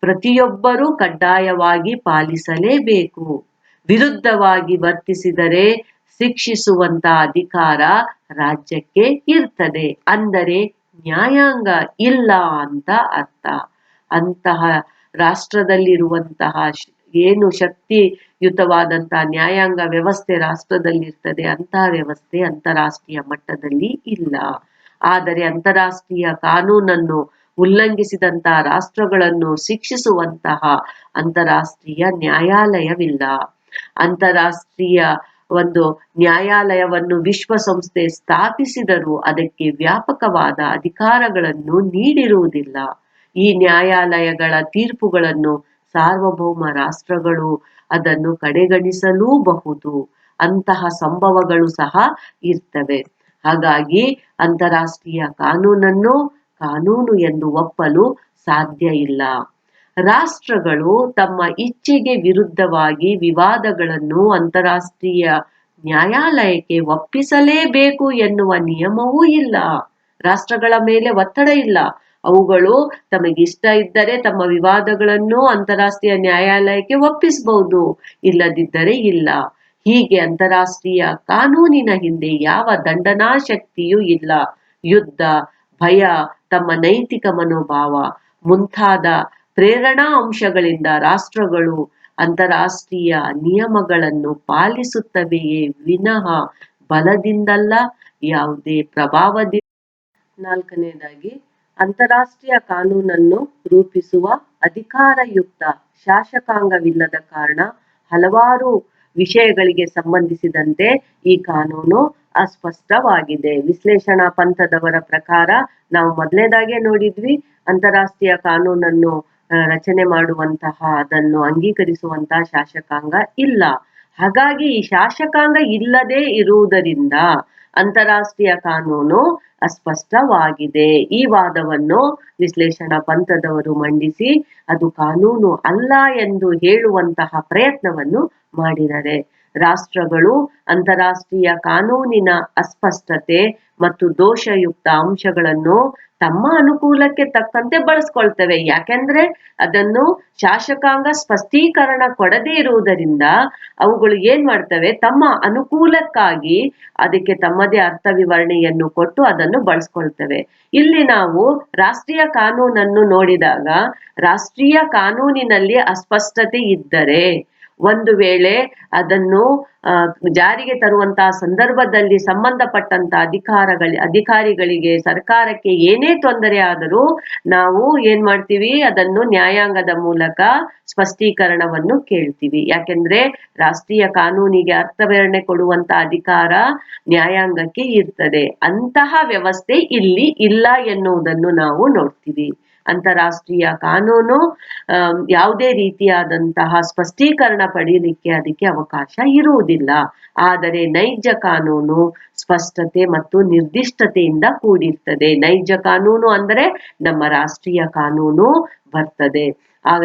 ಪ್ರತಿಯೊಬ್ಬರೂ ಕಡ್ಡಾಯವಾಗಿ ಪಾಲಿಸಲೇಬೇಕು. ವಿರುದ್ಧವಾಗಿ ವರ್ತಿಸಿದರೆ ಶಿಕ್ಷಿಸುವಂತ ಅಧಿಕಾರ ರಾಜ್ಯಕ್ಕೆ ಇರ್ತದೆ. ಅಂದರೆ ನ್ಯಾಯಾಂಗ ಇಲ್ಲ ಅಂತ ಅರ್ಥ. ಅಂತಹ ರಾಷ್ಟ್ರದಲ್ಲಿರುವಂತಹ ಏನು ಶಕ್ತಿಯುತವಾದಂತಹ ನ್ಯಾಯಾಂಗ ವ್ಯವಸ್ಥೆ ರಾಷ್ಟ್ರದಲ್ಲಿರ್ತದೆ, ಅಂತಹ ವ್ಯವಸ್ಥೆ ಅಂತಾರಾಷ್ಟ್ರೀಯ ಮಟ್ಟದಲ್ಲಿ ಇಲ್ಲ. ಆದರೆ ಅಂತಾರಾಷ್ಟ್ರೀಯ ಕಾನೂನನ್ನು ಉಲ್ಲಂಘಿಸಿದಂತಹ ರಾಷ್ಟ್ರಗಳನ್ನು ಶಿಕ್ಷಿಸುವಂತಹ ಅಂತಾರಾಷ್ಟ್ರೀಯ ನ್ಯಾಯಾಲಯವಿಲ್ಲ. ಅಂತಾರಾಷ್ಟ್ರೀಯ ಒಂದು ನ್ಯಾಯಾಲಯವನ್ನು ವಿಶ್ವಸಂಸ್ಥೆ ಸ್ಥಾಪಿಸಿದರೂ ಅದಕ್ಕೆ ವ್ಯಾಪಕವಾದ ಅಧಿಕಾರಗಳನ್ನು ನೀಡಿರುವುದಿಲ್ಲ. ಈ ನ್ಯಾಯಾಲಯಗಳ ತೀರ್ಪುಗಳನ್ನು ಸಾರ್ವಭೌಮ ರಾಷ್ಟ್ರಗಳು ಅದನ್ನು ಕಡೆಗಣಿಸಲೂಬಹುದು. ಅಂತಹ ಸಂಭವಗಳು ಸಹ ಇರ್ತವೆ. ಹಾಗಾಗಿ ಅಂತಾರಾಷ್ಟ್ರೀಯ ಕಾನೂನನ್ನು ಕಾನೂನು ಎಂದು ಒಪ್ಪಲು ಸಾಧ್ಯ ಇಲ್ಲ. ರಾಷ್ಟ್ರಗಳು ತಮ್ಮ ಇಚ್ಛೆಗೆ ವಿರುದ್ಧವಾಗಿ ವಿವಾದಗಳನ್ನು ಅಂತಾರಾಷ್ಟ್ರೀಯ ನ್ಯಾಯಾಲಯಕ್ಕೆ ಒಪ್ಪಿಸಲೇಬೇಕು ಎನ್ನುವ ನಿಯಮವೂ ಇಲ್ಲ. ರಾಷ್ಟ್ರಗಳ ಮೇಲೆ ಒತ್ತಡ ಇಲ್ಲ. ಅವುಗಳು ತಮಗಿಷ್ಟ ಇದ್ದರೆ ತಮ್ಮ ವಿವಾದಗಳನ್ನು ಅಂತಾರಾಷ್ಟ್ರೀಯ ನ್ಯಾಯಾಲಯಕ್ಕೆ ಒಪ್ಪಿಸಬಹುದು, ಇಲ್ಲದಿದ್ದರೆ ಇಲ್ಲ. ಹೀಗೆ ಅಂತಾರಾಷ್ಟ್ರೀಯ ಕಾನೂನಿನ ಹಿಂದೆ ಯಾವ ದಂಡನಾ ಶಕ್ತಿಯೂ ಇಲ್ಲ. ಯುದ್ಧ, ಭಯ, ತಮ್ಮ ನೈತಿಕ ಮನೋಭಾವ ಮುಂತಾದ ಪ್ರೇರಣಾ ಅಂಶಗಳಿಂದ ರಾಷ್ಟ್ರಗಳು ಅಂತಾರಾಷ್ಟ್ರೀಯ ನಿಯಮಗಳನ್ನು ಪಾಲಿಸುತ್ತವೆಯೇ ವಿನಃ ಬಲದಿಂದಲ್ಲ, ಯಾವುದೇ ಪ್ರಭಾವದಿಂದ. ನಾಲ್ಕನೇದಾಗಿ, ಅಂತಾರಾಷ್ಟ್ರೀಯ ಕಾನೂನನ್ನು ರೂಪಿಸುವ ಅಧಿಕಾರಯುಕ್ತ ಶಾಸಕಾಂಗವಿಲ್ಲದ ಕಾರಣ ಹಲವಾರು ವಿಷಯಗಳಿಗೆ ಸಂಬಂಧಿಸಿದಂತೆ ಈ ಕಾನೂನು ಅಸ್ಪಷ್ಟವಾಗಿದೆ. ವಿಶ್ಲೇಷಣಾ ಪಂಥದವರ ಪ್ರಕಾರ ನಾವು ಮೊದಲನೇದಾಗೆ ನೋಡಿದ್ವಿ, ಅಂತಾರಾಷ್ಟ್ರೀಯ ಕಾನೂನನ್ನು ರಚನೆ ಮಾಡುವಂತಹ, ಅದನ್ನು ಅಂಗೀಕರಿಸುವಂತಹ ಶಾಸಕಾಂಗ ಇಲ್ಲ. ಹಾಗಾಗಿ ಈ ಶಾಸಕಾಂಗ ಇಲ್ಲದೆ ಇರುವುದರಿಂದ ಅಂತಾರಾಷ್ಟ್ರೀಯ ಕಾನೂನು ಅಸ್ಪಷ್ಟವಾಗಿದೆ. ಈ ವಾದವನ್ನು ವಿಶ್ಲೇಷಣಾ ಪಂಥದವರು ಮಂಡಿಸಿ ಅದು ಕಾನೂನು ಅಲ್ಲ ಎಂದು ಹೇಳುವಂತಹ ಪ್ರಯತ್ನವನ್ನು ಮಾಡಿದ್ದಾರೆ. ರಾಷ್ಟ್ರಗಳು ಅಂತಾರಾಷ್ಟ್ರೀಯ ಕಾನೂನಿನ ಅಸ್ಪಷ್ಟತೆ ಮತ್ತು ದೋಷಯುಕ್ತ ಅಂಶಗಳನ್ನು ತಮ್ಮ ಅನುಕೂಲಕ್ಕೆ ತಕ್ಕಂತೆ ಬಳಸ್ಕೊಳ್ತವೆ. ಯಾಕೆಂದ್ರೆ ಅದನ್ನು ಶಾಸಕಾಂಗ ಸ್ಪಷ್ಟೀಕರಣ ಕೊಡದೇ ಇರುವುದರಿಂದ ಅವುಗಳು ಏನ್ ಮಾಡ್ತವೆ, ತಮ್ಮ ಅನುಕೂಲಕ್ಕಾಗಿ ಅದಕ್ಕೆ ತಮ್ಮದೇ ಅರ್ಥ ವಿವರಣೆಯನ್ನು ಕೊಟ್ಟು ಅದನ್ನು ಬಳಸ್ಕೊಳ್ತವೆ. ಇಲ್ಲಿ ನಾವು ರಾಷ್ಟ್ರೀಯ ಕಾನೂನನ್ನು ನೋಡಿದಾಗ, ರಾಷ್ಟ್ರೀಯ ಕಾನೂನಿನಲ್ಲಿ ಅಸ್ಪಷ್ಟತೆ ಇದ್ದರೆ ಒಂದು ವೇಳೆ ಅದನ್ನು ಜಾರಿಗೆ ತರುವಂತಹ ಸಂದರ್ಭದಲ್ಲಿ ಸಂಬಂಧಪಟ್ಟಂತ ಅಧಿಕಾರಿಗಳಿಗೆ, ಸರ್ಕಾರಕ್ಕೆ ಏನೇ ತೊಂದರೆ ಆದರೂ ನಾವು ಏನ್ ಮಾಡ್ತೀವಿ, ಅದನ್ನು ನ್ಯಾಯಾಂಗದ ಮೂಲಕ ಸ್ಪಷ್ಟೀಕರಣವನ್ನು ಕೇಳ್ತೀವಿ. ಯಾಕೆಂದ್ರೆ ರಾಷ್ಟ್ರೀಯ ಕಾನೂನಿಗೆ ಅರ್ಥವಿವರಣೆ ಕೊಡುವಂತ ಅಧಿಕಾರ ನ್ಯಾಯಾಂಗಕ್ಕೆ ಇರ್ತದೆ. ಅಂತಹ ವ್ಯವಸ್ಥೆ ಇಲ್ಲಿ ಇಲ್ಲ ಎನ್ನುವುದನ್ನು ನಾವು ನೋಡ್ತೀವಿ. ಅಂತಾರಾಷ್ಟ್ರೀಯ ಕಾನೂನು ಯಾವುದೇ ರೀತಿಯಾದಂತಹ ಸ್ಪಷ್ಟೀಕರಣ ಪಡೆಯಲಿಕ್ಕೆ ಅದಕ್ಕೆ ಅವಕಾಶ ಇರುವುದಿಲ್ಲ. ಆದರೆ ನೈಜ ಕಾನೂನು ಸ್ಪಷ್ಟತೆ ಮತ್ತು ನಿರ್ದಿಷ್ಟತೆಯಿಂದ ಕೂಡಿರ್ತದೆ. ನೈಜ ಕಾನೂನು ಅಂದರೆ ನಮ್ಮ ರಾಷ್ಟ್ರೀಯ ಕಾನೂನು ಬರ್ತದೆ. ಆಗ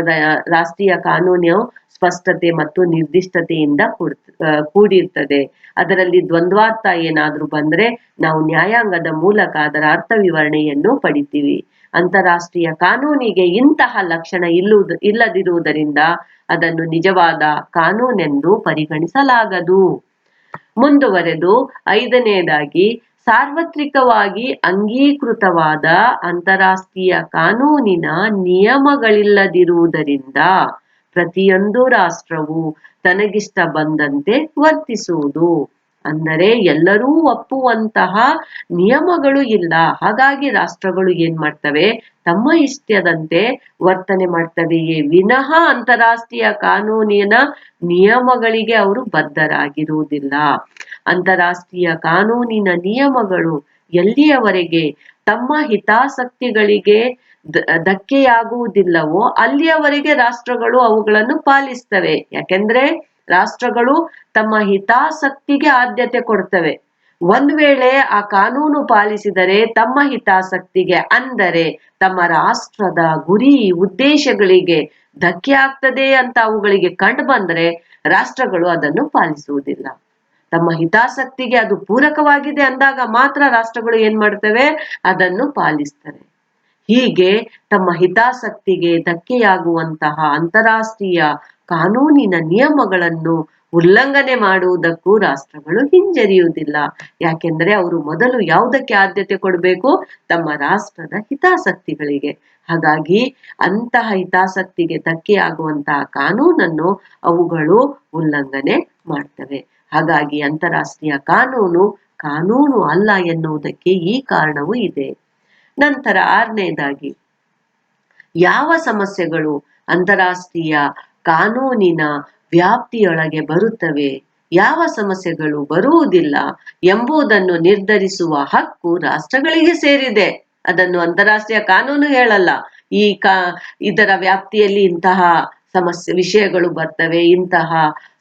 ರಾಷ್ಟ್ರೀಯ ಕಾನೂನು ಸ್ಪಷ್ಟತೆ ಮತ್ತು ನಿರ್ದಿಷ್ಟತೆಯಿಂದ ಕೂಡಿರ್ತದೆ. ಅದರಲ್ಲಿ ದ್ವಂದ್ವಾರ್ಥ ಏನಾದ್ರೂ ಬಂದ್ರೆ ನಾವು ನ್ಯಾಯಾಂಗದ ಮೂಲಕ ಅದರ ಅರ್ಥ ವಿವರಣೆಯನ್ನು ಪಡಿತೀವಿ. ಅಂತಾರಾಷ್ಟ್ರೀಯ ಕಾನೂನಿಗೆ ಇಂತಹ ಲಕ್ಷಣ ಇಲ್ಲದಿರುವುದರಿಂದ ಅದನ್ನು ನಿಜವಾದ ಕಾನೂನೆಂದು ಪರಿಗಣಿಸಲಾಗದು. ಮುಂದುವರೆದು ಐದನೇದಾಗಿ, ಸಾರ್ವತ್ರಿಕವಾಗಿ ಅಂಗೀಕೃತವಾದ ಅಂತಾರಾಷ್ಟ್ರೀಯ ಕಾನೂನಿನ ನಿಯಮಗಳಿಲ್ಲದಿರುವುದರಿಂದ ಪ್ರತಿಯೊಂದು ರಾಷ್ಟ್ರವು ತನಗಿಷ್ಟ ಬಂದಂತೆ ವರ್ತಿಸುವುದು. ಅಂದರೆ ಎಲ್ಲರೂ ಒಪ್ಪುವಂತಹ ನಿಯಮಗಳು ಇಲ್ಲ. ಹಾಗಾಗಿ ರಾಷ್ಟ್ರಗಳು ಏನ್ ಮಾಡ್ತವೆ, ತಮ್ಮ ಇಷ್ಟದಂತೆ ವರ್ತನೆ ಮಾಡ್ತವೆಯೇ ವಿನಃ ಅಂತಾರಾಷ್ಟ್ರೀಯ ಕಾನೂನಿನ ನಿಯಮಗಳಿಗೆ ಅವರು ಬದ್ಧರಾಗಿರುವುದಿಲ್ಲ. ಅಂತಾರಾಷ್ಟ್ರೀಯ ಕಾನೂನಿನ ನಿಯಮಗಳು ಎಲ್ಲಿಯವರೆಗೆ ತಮ್ಮ ಹಿತಾಸಕ್ತಿಗಳಿಗೆ ಧಕ್ಕೆಯಾಗುವುದಿಲ್ಲವೋ ಅಲ್ಲಿಯವರೆಗೆ ರಾಷ್ಟ್ರಗಳು ಅವುಗಳನ್ನು ಪಾಲಿಸ್ತವೆ. ಯಾಕೆಂದ್ರೆ ರಾಷ್ಟ್ರಗಳು ತಮ್ಮ ಹಿತಾಸಕ್ತಿಗೆ ಆದ್ಯತೆ ಕೊಡ್ತವೆ. ಒಂದ್ ವೇಳೆ ಆ ಕಾನೂನು ಪಾಲಿಸಿದರೆ ತಮ್ಮ ಹಿತಾಸಕ್ತಿಗೆ, ಅಂದರೆ ತಮ್ಮ ರಾಷ್ಟ್ರದ ಗುರಿ ಉದ್ದೇಶಗಳಿಗೆ ಧಕ್ಕೆ ಆಗ್ತದೆ ಅಂತ ಅವುಗಳಿಗೆ ಕಂಡು ಬಂದ್ರೆ ರಾಷ್ಟ್ರಗಳು ಅದನ್ನು ಪಾಲಿಸುವುದಿಲ್ಲ. ತಮ್ಮ ಹಿತಾಸಕ್ತಿಗೆ ಅದು ಪೂರಕವಾಗಿದೆ ಅಂದಾಗ ಮಾತ್ರ ರಾಷ್ಟ್ರಗಳು ಏನ್ ಮಾಡ್ತವೆ, ಅದನ್ನು ಪಾಲಿಸ್ತವೆ. ಹೀಗೆ ತಮ್ಮ ಹಿತಾಸಕ್ತಿಗೆ ಧಕ್ಕೆಯಾಗುವಂತಹ ಅಂತಾರಾಷ್ಟ್ರೀಯ ಕಾನೂನಿನ ನಿಯಮಗಳನ್ನು ಉಲ್ಲಂಘನೆ ಮಾಡುವುದಕ್ಕೂ ರಾಷ್ಟ್ರಗಳು ಹಿಂಜರಿಯುವುದಿಲ್ಲ. ಯಾಕೆಂದ್ರೆ ಅವರು ಮೊದಲು ಯಾವುದಕ್ಕೆ ಆದ್ಯತೆ ಕೊಡಬೇಕು, ತಮ್ಮ ರಾಷ್ಟ್ರದ ಹಿತಾಸಕ್ತಿಗಳಿಗೆ. ಹಾಗಾಗಿ ಅಂತಹ ಹಿತಾಸಕ್ತಿಗೆ ಧಕ್ಕೆಯಾಗುವಂತಹ ಕಾನೂನನ್ನು ಅವುಗಳು ಉಲ್ಲಂಘನೆ ಮಾಡ್ತವೆ. ಹಾಗಾಗಿ ಅಂತಾರಾಷ್ಟ್ರೀಯ ಕಾನೂನು ಕಾನೂನು ಅಲ್ಲ ಎನ್ನುವುದಕ್ಕೆ ಈ ಕಾರಣವೂ ಇದೆ. ನಂತರ 6ನೇದಾಗಿ, ಯಾವ ಸಮಸ್ಯೆಗಳು ಅಂತಾರಾಷ್ಟ್ರೀಯ ಕಾನೂನಿನ ವ್ಯಾಪ್ತಿಯೊಳಗೆ ಬರುತ್ತವೆ, ಯಾವ ಸಮಸ್ಯೆಗಳು ಬರುವುದಿಲ್ಲ ಎಂಬುದನ್ನು ನಿರ್ಧರಿಸುವ ಹಕ್ಕು ರಾಷ್ಟ್ರಗಳಿಗೆ ಸೇರಿದೆ. ಅದನ್ನು ಅಂತಾರಾಷ್ಟ್ರೀಯ ಕಾನೂನು ಹೇಳಲ್ಲ. ಇದರ ವ್ಯಾಪ್ತಿಯಲ್ಲಿ ಇಂತಹ ವಿಷಯಗಳು ಬರ್ತವೆ, ಇಂತಹ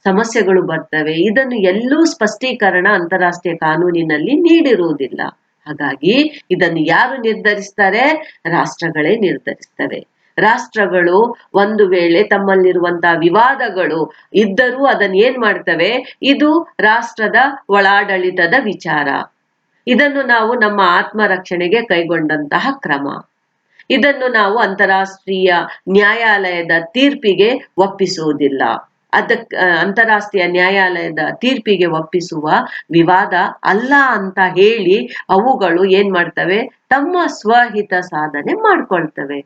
ಸಮಸ್ಯೆಗಳು ಬರ್ತವೆ, ಇದನ್ನು ಎಲ್ಲೂ ಸ್ಪಷ್ಟೀಕರಣ ಅಂತಾರಾಷ್ಟ್ರೀಯ ಕಾನೂನಿನಲ್ಲಿ ನೀಡಿರುವುದಿಲ್ಲ. ಹಾಗಾಗಿ ಇದನ್ನು ಯಾರು ನಿರ್ಧರಿಸ್ತಾರೆ, ರಾಷ್ಟ್ರಗಳೇ ನಿರ್ಧರಿಸ್ತವೆ. ರಾಷ್ಟ್ರಗಳು ಒಂದು ವೇಳೆ ತಮ್ಮಲ್ಲಿರುವಂತಹ ವಿವಾದಗಳು ಇದ್ದರೂ ಅದನ್ನು ಏನ್ ಮಾಡ್ತವೆ, ಇದು ರಾಷ್ಟ್ರದ ಒಳಾಡಳಿತದ ವಿಚಾರ, ಇದನ್ನು ನಾವು ನಮ್ಮ ಆತ್ಮರಕ್ಷಣೆಗೆ ಕೈಗೊಂಡಂತಹ ಕ್ರಮ, ಇದನ್ನು ನಾವು ಅಂತಾರಾಷ್ಟ್ರೀಯ ನ್ಯಾಯಾಲಯದ ತೀರ್ಪಿಗೆ ಒಪ್ಪಿಸುವುದಿಲ್ಲ, ಅಂತಾರಾಷ್ಟ್ರೀಯ ನ್ಯಾಯಾಲಯದ ತೀರ್ಪಿಗೆ ಒಪ್ಪಿಸುವ ವಿವಾದ ಅಲ್ಲ ಅಂತ ಹೇಳಿ ಅವುಗಳು ಏನ್ ಮಾಡ್ತವೆ, ತಮ್ಮ ಸ್ವಹಿತ ಸಾಧನೆ ಮಾಡ್ಕೊಳ್ತವೆ.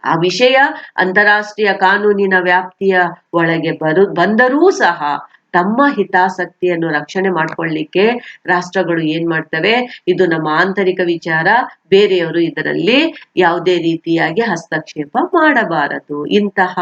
ಆ ವಿಷಯ ಅಂತಾರಾಷ್ಟ್ರೀಯ ಕಾನೂನಿನ ವ್ಯಾಪ್ತಿಯ ಒಳಗೆ ಬಂದರೂ ಸಹ ತಮ್ಮ ಹಿತಾಸಕ್ತಿಯನ್ನು ರಕ್ಷಣೆ ಮಾಡ್ಕೊಳ್ಳಿಕ್ಕೆ ರಾಷ್ಟ್ರಗಳು ಏನ್ ಮಾಡ್ತವೆ, ಇದು ನಮ್ಮ ಆಂತರಿಕ ವಿಚಾರ, ಬೇರೆಯವರು ಇದರಲ್ಲಿ ಯಾವುದೇ ರೀತಿಯಾಗಿ ಹಸ್ತಕ್ಷೇಪ ಮಾಡಬಾರದು, ಇಂತಹ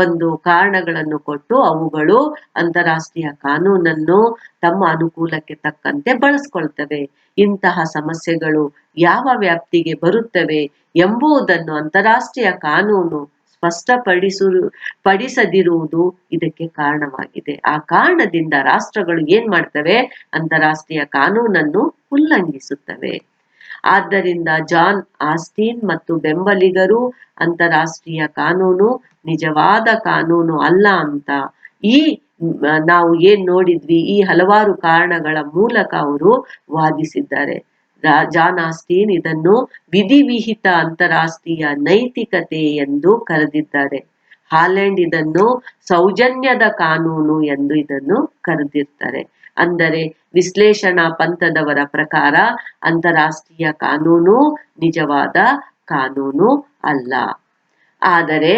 ಒಂದು ಕಾರಣಗಳನ್ನು ಕೊಟ್ಟು ಅವುಗಳು ಅಂತಾರಾಷ್ಟ್ರೀಯ ಕಾನೂನನ್ನು ತಮ್ಮ ಅನುಕೂಲಕ್ಕೆ ತಕ್ಕಂತೆ ಬಳಸ್ಕೊಳ್ತವೆ. ಇಂತಹ ಸಮಸ್ಯೆಗಳು ಯಾವ ವ್ಯಾಪ್ತಿಗೆ ಬರುತ್ತವೆ ಎಂಬುದನ್ನು ಅಂತಾರಾಷ್ಟ್ರೀಯ ಕಾನೂನು ಪಡಿಸದಿರುವುದು ಇದಕ್ಕೆ ಕಾರಣವಾಗಿದೆ. ಆ ಕಾರಣದಿಂದ ರಾಷ್ಟ್ರಗಳು ಏನ್ ಮಾಡ್ತವೆ, ಅಂತಾರಾಷ್ಟ್ರೀಯ ಕಾನೂನನ್ನು ಉಲ್ಲಂಘಿಸುತ್ತವೆ. ಆದ್ದರಿಂದ ಜಾನ್ ಆಸ್ಟಿನ್ ಮತ್ತು ಬೆಂಬಲಿಗರು ಅಂತಾರಾಷ್ಟ್ರೀಯ ಕಾನೂನು ನಿಜವಾದ ಕಾನೂನು ಅಲ್ಲ ಅಂತ ನಾವು ಏನ್ ನೋಡಿದ್ವಿ, ಈ ಹಲವಾರು ಕಾರಣಗಳ ಮೂಲಕ ಅವರು ವಾದಿಸಿದ್ದಾರೆ. ಜಾನ್ ಆಸ್ಟಿನ್ ಇದನ್ನು ವಿಧಿವಿಹಿತ ಅಂತಾರಾಷ್ಟ್ರೀಯ ನೈತಿಕತೆ ಎಂದು ಕರೆದಿದ್ದಾರೆ. ಹಾಲೆಂಡ್ ಇದನ್ನು ಸೌಜನ್ಯದ ಕಾನೂನು ಎಂದು ಇದನ್ನು ಕರೆದಿರ್ತಾರೆ. ಅಂದರೆ ವಿಶ್ಲೇಷಣಾ ಪಂಥದವರ ಪ್ರಕಾರ ಅಂತಾರಾಷ್ಟ್ರೀಯ ಕಾನೂನು ನಿಜವಾದ ಕಾನೂನು ಅಲ್ಲ. ಆದರೆ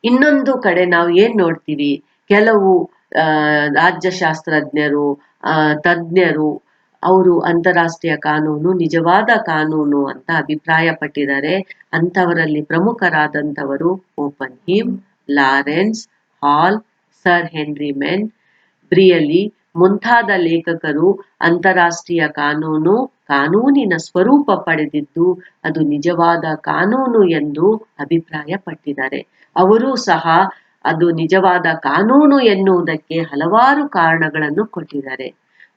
ಇನ್ನೊಂದು ಕಡೆ ನಾವು ಏನ್ ನೋಡ್ತೀವಿ, ಕೆಲವು ರಾಜ್ಯಶಾಸ್ತ್ರಜ್ಞರು, ತಜ್ಞರು ಅವರು ಅಂತಾರಾಷ್ಟ್ರೀಯ ಕಾನೂನು ನಿಜವಾದ ಕಾನೂನು ಅಂತ ಅಭಿಪ್ರಾಯ ಪಟ್ಟಿದ್ದಾರೆ. ಅಂಥವರಲ್ಲಿ ಪ್ರಮುಖರಾದಂಥವರು ಓಪನ್ಹೀಮ್, ಲಾರೆನ್ಸ್, ಹಾಲ್, ಸರ್ ಹೆನ್ರಿ ಮೆನ್, ಬ್ರಿಯಲಿ ಮುಂತಾದ ಲೇಖಕರು ಅಂತಾರಾಷ್ಟ್ರೀಯ ಕಾನೂನಿನ ಸ್ವರೂಪ ಪಡೆದಿದ್ದು ಅದು ನಿಜವಾದ ಕಾನೂನು ಎಂದು ಅಭಿಪ್ರಾಯ ಪಟ್ಟಿದ್ದಾರೆ. ಅವರೂ ಸಹ ಅದು ನಿಜವಾದ ಕಾನೂನು ಎನ್ನುವುದಕ್ಕೆ ಹಲವಾರು ಕಾರಣಗಳನ್ನು ಕೊಟ್ಟಿದ್ದಾರೆ.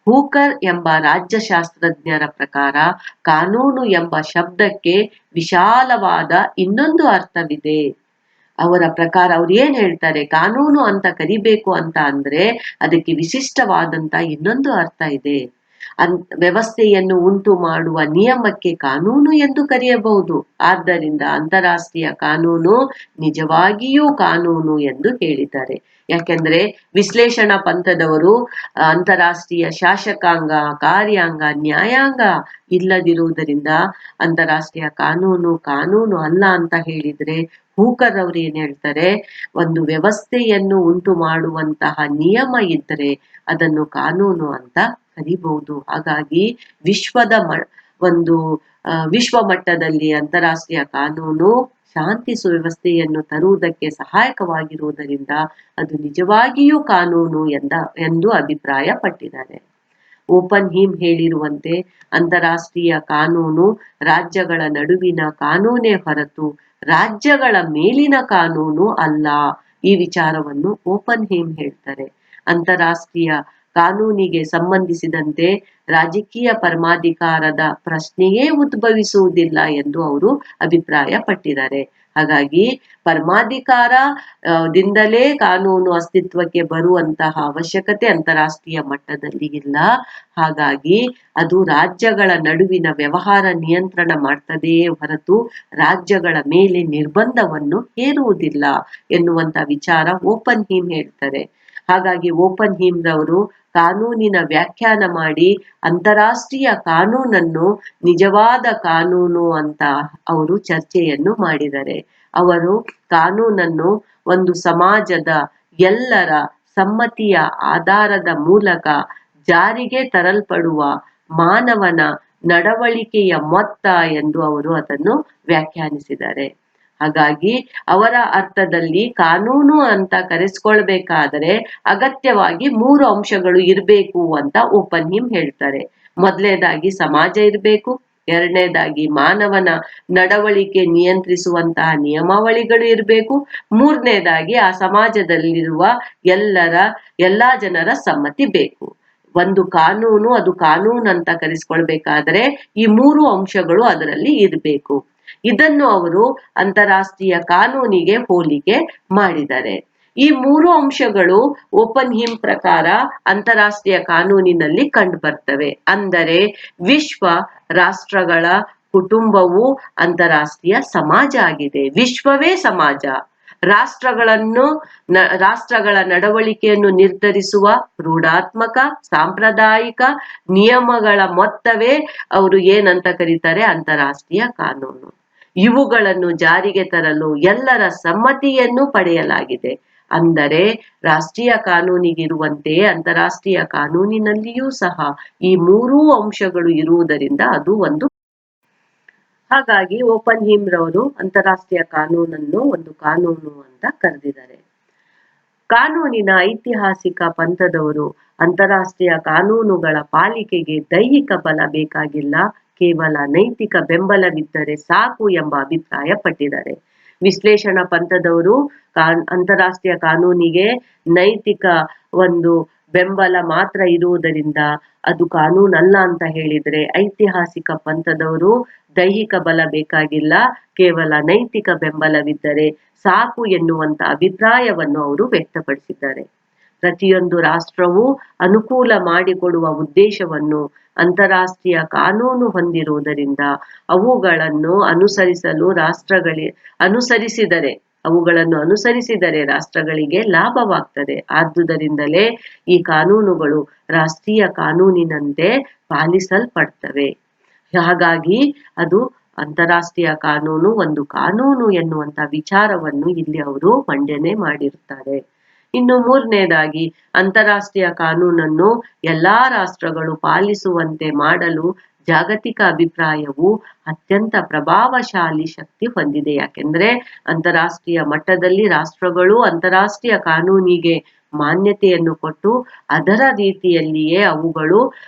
ಹೂಕರ್ ಎಂಬ ರಾಜ್ಯಶಾಸ್ತ್ರಜ್ಞರ ಪ್ರಕಾರ ಕಾನೂನು ಎಂಬ ಶಬ್ದಕ್ಕೆ ವಿಶಾಲವಾದ ಇನ್ನೊಂದು ಅರ್ಥವಿದೆ. ಅವರ ಪ್ರಕಾರ ಅವ್ರು ಏನ್ ಹೇಳ್ತಾರೆ, ಕಾನೂನು ಅಂತ ಕರಿಬೇಕು ಅಂತ ಅಂದ್ರೆ ಅದಕ್ಕೆ ವಿಶಿಷ್ಟವಾದಂತ ಇನ್ನೊಂದು ಅರ್ಥ ಇದೆ. ವ್ಯವಸ್ಥೆಯನ್ನು ಉಂಟು ಮಾಡುವ ನಿಯಮಕ್ಕೆ ಕಾನೂನು ಎಂದು ಕರೆಯಬಹುದು. ಆದ್ದರಿಂದ ಅಂತಾರಾಷ್ಟ್ರೀಯ ಕಾನೂನು ನಿಜವಾಗಿಯೂ ಕಾನೂನು ಎಂದು ಹೇಳಿದ್ದಾರೆ. ಯಾಕೆಂದ್ರೆ ವಿಶ್ಲೇಷಣಾ ಪಂಥದವರು ಅಂತಾರಾಷ್ಟ್ರೀಯ ಶಾಸಕಾಂಗ, ಕಾರ್ಯಾಂಗ, ನ್ಯಾಯಾಂಗ ಇಲ್ಲದಿರುವುದರಿಂದ ಅಂತಾರಾಷ್ಟ್ರೀಯ ಕಾನೂನು ಅಲ್ಲ ಅಂತ ಹೇಳಿದ್ರೆ, ಹೂಕರ್ ಅವರು ಏನ್ ಹೇಳ್ತಾರೆ, ಒಂದು ವ್ಯವಸ್ಥೆಯನ್ನು ಉಂಟು ಮಾಡುವಂತಹ ನಿಯಮ ಇದ್ದರೆ ಅದನ್ನು ಕಾನೂನು ಅಂತ ಕರಿಬಹುದು. ಹಾಗಾಗಿ ವಿಶ್ವ ಮಟ್ಟದಲ್ಲಿ ಅಂತಾರಾಷ್ಟ್ರೀಯ ಕಾನೂನು ಶಾಂತಿ ಸುವ್ಯವಸ್ಥೆಯನ್ನು ತರುವುದಕ್ಕೆ ಸಹಾಯಕವಾಗಿರುವುದರಿಂದ ಅದು ನಿಜವಾಗಿಯೂ ಕಾನೂನು ಎಂದು ಅಭಿಪ್ರಾಯ ಪಟ್ಟಿದ್ದಾರೆ. ಓಪನ್ಹೀಮ್ ಹೇಳಿರುವಂತೆ ಅಂತಾರಾಷ್ಟ್ರೀಯ ಕಾನೂನು ರಾಜ್ಯಗಳ ನಡುವಿನ ಕಾನೂನೇ ಹೊರತು ರಾಜ್ಯಗಳ ಮೇಲಿನ ಕಾನೂನು ಅಲ್ಲ. ಈ ವಿಚಾರವನ್ನು ಓಪನ್ಹೀಮ್ ಹೇಳ್ತಾರೆ. ಅಂತಾರಾಷ್ಟ್ರೀಯ ಕಾನೂನಿಗೆ ಸಂಬಂಧಿಸಿದಂತೆ ರಾಜಕೀಯ ಪರಮಾಧಿಕಾರದ ಪ್ರಶ್ನೆಯೇ ಉದ್ಭವಿಸುವುದಿಲ್ಲ ಎಂದು ಅವರು ಅಭಿಪ್ರಾಯ ಪಟ್ಟಿದ್ದಾರೆ. ಹಾಗಾಗಿ ಪರಮಾಧಿಕಾರ ದಿಂದಲೇ ಕಾನೂನು ಅಸ್ತಿತ್ವಕ್ಕೆ ಬರುವಂತಹ ಅವಶ್ಯಕತೆ ಅಂತಾರಾಷ್ಟ್ರೀಯ ಮಟ್ಟದಲ್ಲಿ ಇಲ್ಲ. ಹಾಗಾಗಿ ಅದು ರಾಜ್ಯಗಳ ನಡುವಿನ ವ್ಯವಹಾರ ನಿಯಂತ್ರಣ ಮಾಡ್ತದೆಯೇ ಹೊರತು ರಾಜ್ಯಗಳ ಮೇಲೆ ನಿರ್ಬಂಧವನ್ನು ಹೇರುವುದಿಲ್ಲ ಎನ್ನುವಂತ ವಿಚಾರ ಓಪನ್ ಹೀಮ್ ಹೇಳ್ತಾರೆ. ಹಾಗಾಗಿ ಓಪನ್ ಹೀಮ್ ರವರು ಕಾನೂನಿನ ವ್ಯಾಖ್ಯಾನ ಮಾಡಿ ಅಂತಾರಾಷ್ಟ್ರೀಯ ಕಾನೂನನ್ನು ನಿಜವಾದ ಕಾನೂನು ಅಂತ ಅವರು ಚರ್ಚೆಯನ್ನು ಮಾಡಿದ್ದಾರೆ. ಅವರು ಕಾನೂನನ್ನು ಒಂದು ಸಮಾಜದ ಎಲ್ಲರ ಸಮ್ಮತಿಯ ಆಧಾರದ ಮೂಲಕ ಜಾರಿಗೆ ತರಲ್ಪಡುವ ಮಾನವನ ನಡವಳಿಕೆಯ ಮೊತ್ತ ಎಂದು ಅವರು ಅದನ್ನು ವ್ಯಾಖ್ಯಾನಿಸಿದ್ದಾರೆ. ಹಾಗಾಗಿ ಅವರ ಅರ್ಥದಲ್ಲಿ ಕಾನೂನು ಅಂತ ಕರೆಸ್ಕೊಳ್ಬೇಕಾದರೆ ಅಗತ್ಯವಾಗಿ 3 ಅಂಶಗಳು ಇರಬೇಕು ಅಂತ ಓಪನ್ ಹೀಮ್ ಹೇಳ್ತಾರೆ. ಮೊದಲನೇದಾಗಿ ಸಮಾಜ ಇರಬೇಕು, ಎರಡನೇದಾಗಿ ಮಾನವನ ನಡವಳಿಕೆ ನಿಯಂತ್ರಿಸುವಂತಹ ನಿಯಮಾವಳಿಗಳು ಇರಬೇಕು, ಮೂರನೇದಾಗಿ ಆ ಸಮಾಜದಲ್ಲಿರುವ ಎಲ್ಲಾ ಜನರ ಸಮ್ಮತಿ ಬೇಕು. ಒಂದು ಕಾನೂನು ಅದು ಕಾನೂನು ಅಂತ ಕರೆಸ್ಕೊಳ್ಬೇಕಾದ್ರೆ ಈ 3 ಅಂಶಗಳು ಅದರಲ್ಲಿ ಇರಬೇಕು. ಇದನ್ನು ಅವರು ಅಂತಾರಾಷ್ಟ್ರೀಯ ಕಾನೂನಿಗೆ ಹೋಲಿಕೆ ಮಾಡಿದ್ದಾರೆ. ಈ 3 ಅಂಶಗಳು ಓಪನ್ ಹೀಮ್ ಪ್ರಕಾರ ಅಂತಾರಾಷ್ಟ್ರೀಯ ಕಾನೂನಿನಲ್ಲಿ ಕಂಡು ಬರ್ತವೆ. ಅಂದರೆ ವಿಶ್ವ ರಾಷ್ಟ್ರಗಳ ಕುಟುಂಬವು ಅಂತಾರಾಷ್ಟ್ರೀಯ ಸಮಾಜ ಆಗಿದೆ. ವಿಶ್ವವೇ ಸಮಾಜ. ರಾಷ್ಟ್ರಗಳ ನಡವಳಿಕೆಯನ್ನು ನಿರ್ಧರಿಸುವ ರೂಢಾತ್ಮಕ ಸಾಂಪ್ರದಾಯಿಕ ನಿಯಮಗಳ ಮೊತ್ತವೇ ಅವರು ಏನಂತ ಕರೀತಾರೆ, ಅಂತಾರಾಷ್ಟ್ರೀಯ ಕಾನೂನು. ಇವುಗಳನ್ನು ಜಾರಿಗೆ ತರಲು ಎಲ್ಲರ ಸಮ್ಮತಿಯನ್ನು ಪಡೆಯಲಾಗಿದೆ. ಅಂದರೆ ರಾಷ್ಟ್ರೀಯ ಕಾನೂನಿಗಿರುವಂತೆಯೇ ಅಂತಾರಾಷ್ಟ್ರೀಯ ಕಾನೂನಿನಲ್ಲಿಯೂ ಸಹ ಈ 3 ಅಂಶಗಳು ಇರುವುದರಿಂದ ಅದು ಒಂದು. ಹಾಗಾಗಿ ಓಪನ್ ಹೀಮ್ ರವರು ಅಂತಾರಾಷ್ಟ್ರೀಯ ಕಾನೂನನ್ನು ಒಂದು ಕಾನೂನು ಅಂತ ಕರೆದಿದ್ದಾರೆ. ಕಾನೂನಿನ ಐತಿಹಾಸಿಕ ಪಂಥದವರು ಅಂತಾರಾಷ್ಟ್ರೀಯ ಕಾನೂನುಗಳ ಪಾಲಿಕೆಗೆ ದೈಹಿಕ ಬಲ ಬೇಕಾಗಿಲ್ಲ, ಕೇವಲ ನೈತಿಕ ಬೆಂಬಲವಿದ್ದರೆ ಸಾಕು ಎಂಬ ಅಭಿಪ್ರಾಯ ಪಟ್ಟಿದ್ದಾರೆ. ವಿಶ್ಲೇಷಣಾ ಪಂಥದವರು ಅಂತಾರಾಷ್ಟ್ರೀಯ ಕಾನೂನಿಗೆ ನೈತಿಕ ಒಂದು ಬೆಂಬಲ ಮಾತ್ರ ಇರುವುದರಿಂದ ಅದು ಕಾನೂನಲ್ಲ ಅಂತ ಹೇಳಿದ್ರೆ, ಐತಿಹಾಸಿಕ ಪಂಥದವರು ದೈಹಿಕ ಬಲ ಬೇಕಾಗಿಲ್ಲ, ಕೇವಲ ನೈತಿಕ ಬೆಂಬಲವಿದ್ದರೆ ಸಾಕು ಎನ್ನುವಂತ ಅಭಿಪ್ರಾಯವನ್ನು ಅವರು ವ್ಯಕ್ತಪಡಿಸಿದ್ದಾರೆ. ಪ್ರತಿಯೊಂದು ರಾಷ್ಟ್ರವು ಅನುಕೂಲ ಮಾಡಿಕೊಡುವ ಉದ್ದೇಶವನ್ನು ಅಂತಾರಾಷ್ಟ್ರೀಯ ಕಾನೂನು ಹೊಂದಿರುವುದರಿಂದ ಅವುಗಳನ್ನು ಅನುಸರಿಸಿದರೆ ರಾಷ್ಟ್ರಗಳಿಗೆ ಲಾಭವಾಗ್ತದೆ. ಆದುದರಿಂದಲೇ ಈ ಕಾನೂನುಗಳು ರಾಷ್ಟ್ರೀಯ ಕಾನೂನಿನಂತೆ ಪಾಲಿಸಲ್ಪಡ್ತವೆ. ಹಾಗಾಗಿ ಅದು ಅಂತಾರಾಷ್ಟ್ರೀಯ ಕಾನೂನು ಒಂದು ಕಾನೂನು ಎನ್ನುವಂತ ವಿಚಾರವನ್ನು ಇಲ್ಲಿ ಅವರು ಮಂಡನೆ ಮಾಡಿರುತ್ತಾರೆ. ಇನ್ನು ಮೂರನೇದಾಗಿ ಅಂತಾರಾಷ್ಟ್ರೀಯ ಕಾನೂನನ್ನು ಎಲ್ಲಾ ರಾಷ್ಟ್ರಗಳು ಪಾಲಿಸುವಂತೆ ಮಾಡಲು ಜಾಗತಿಕ ಅಭಿಪ್ರಾಯವು ಅತ್ಯಂತ ಪ್ರಭಾವಶಾಲಿ ಶಕ್ತಿ ಹೊಂದಿದೆ. ಯಾಕೆಂದ್ರೆ ಅಂತಾರಾಷ್ಟ್ರೀಯ ಮಟ್ಟದಲ್ಲಿ ರಾಷ್ಟ್ರಗಳು ಅಂತಾರಾಷ್ಟ್ರೀಯ ಕಾನೂನಿಗೆ ಮಾನ್ಯತೆಯನ್ನು ಕೊಟ್ಟು ಅದರ ರೀತಿಯಲ್ಲಿಯೇ ಅವುಗಳು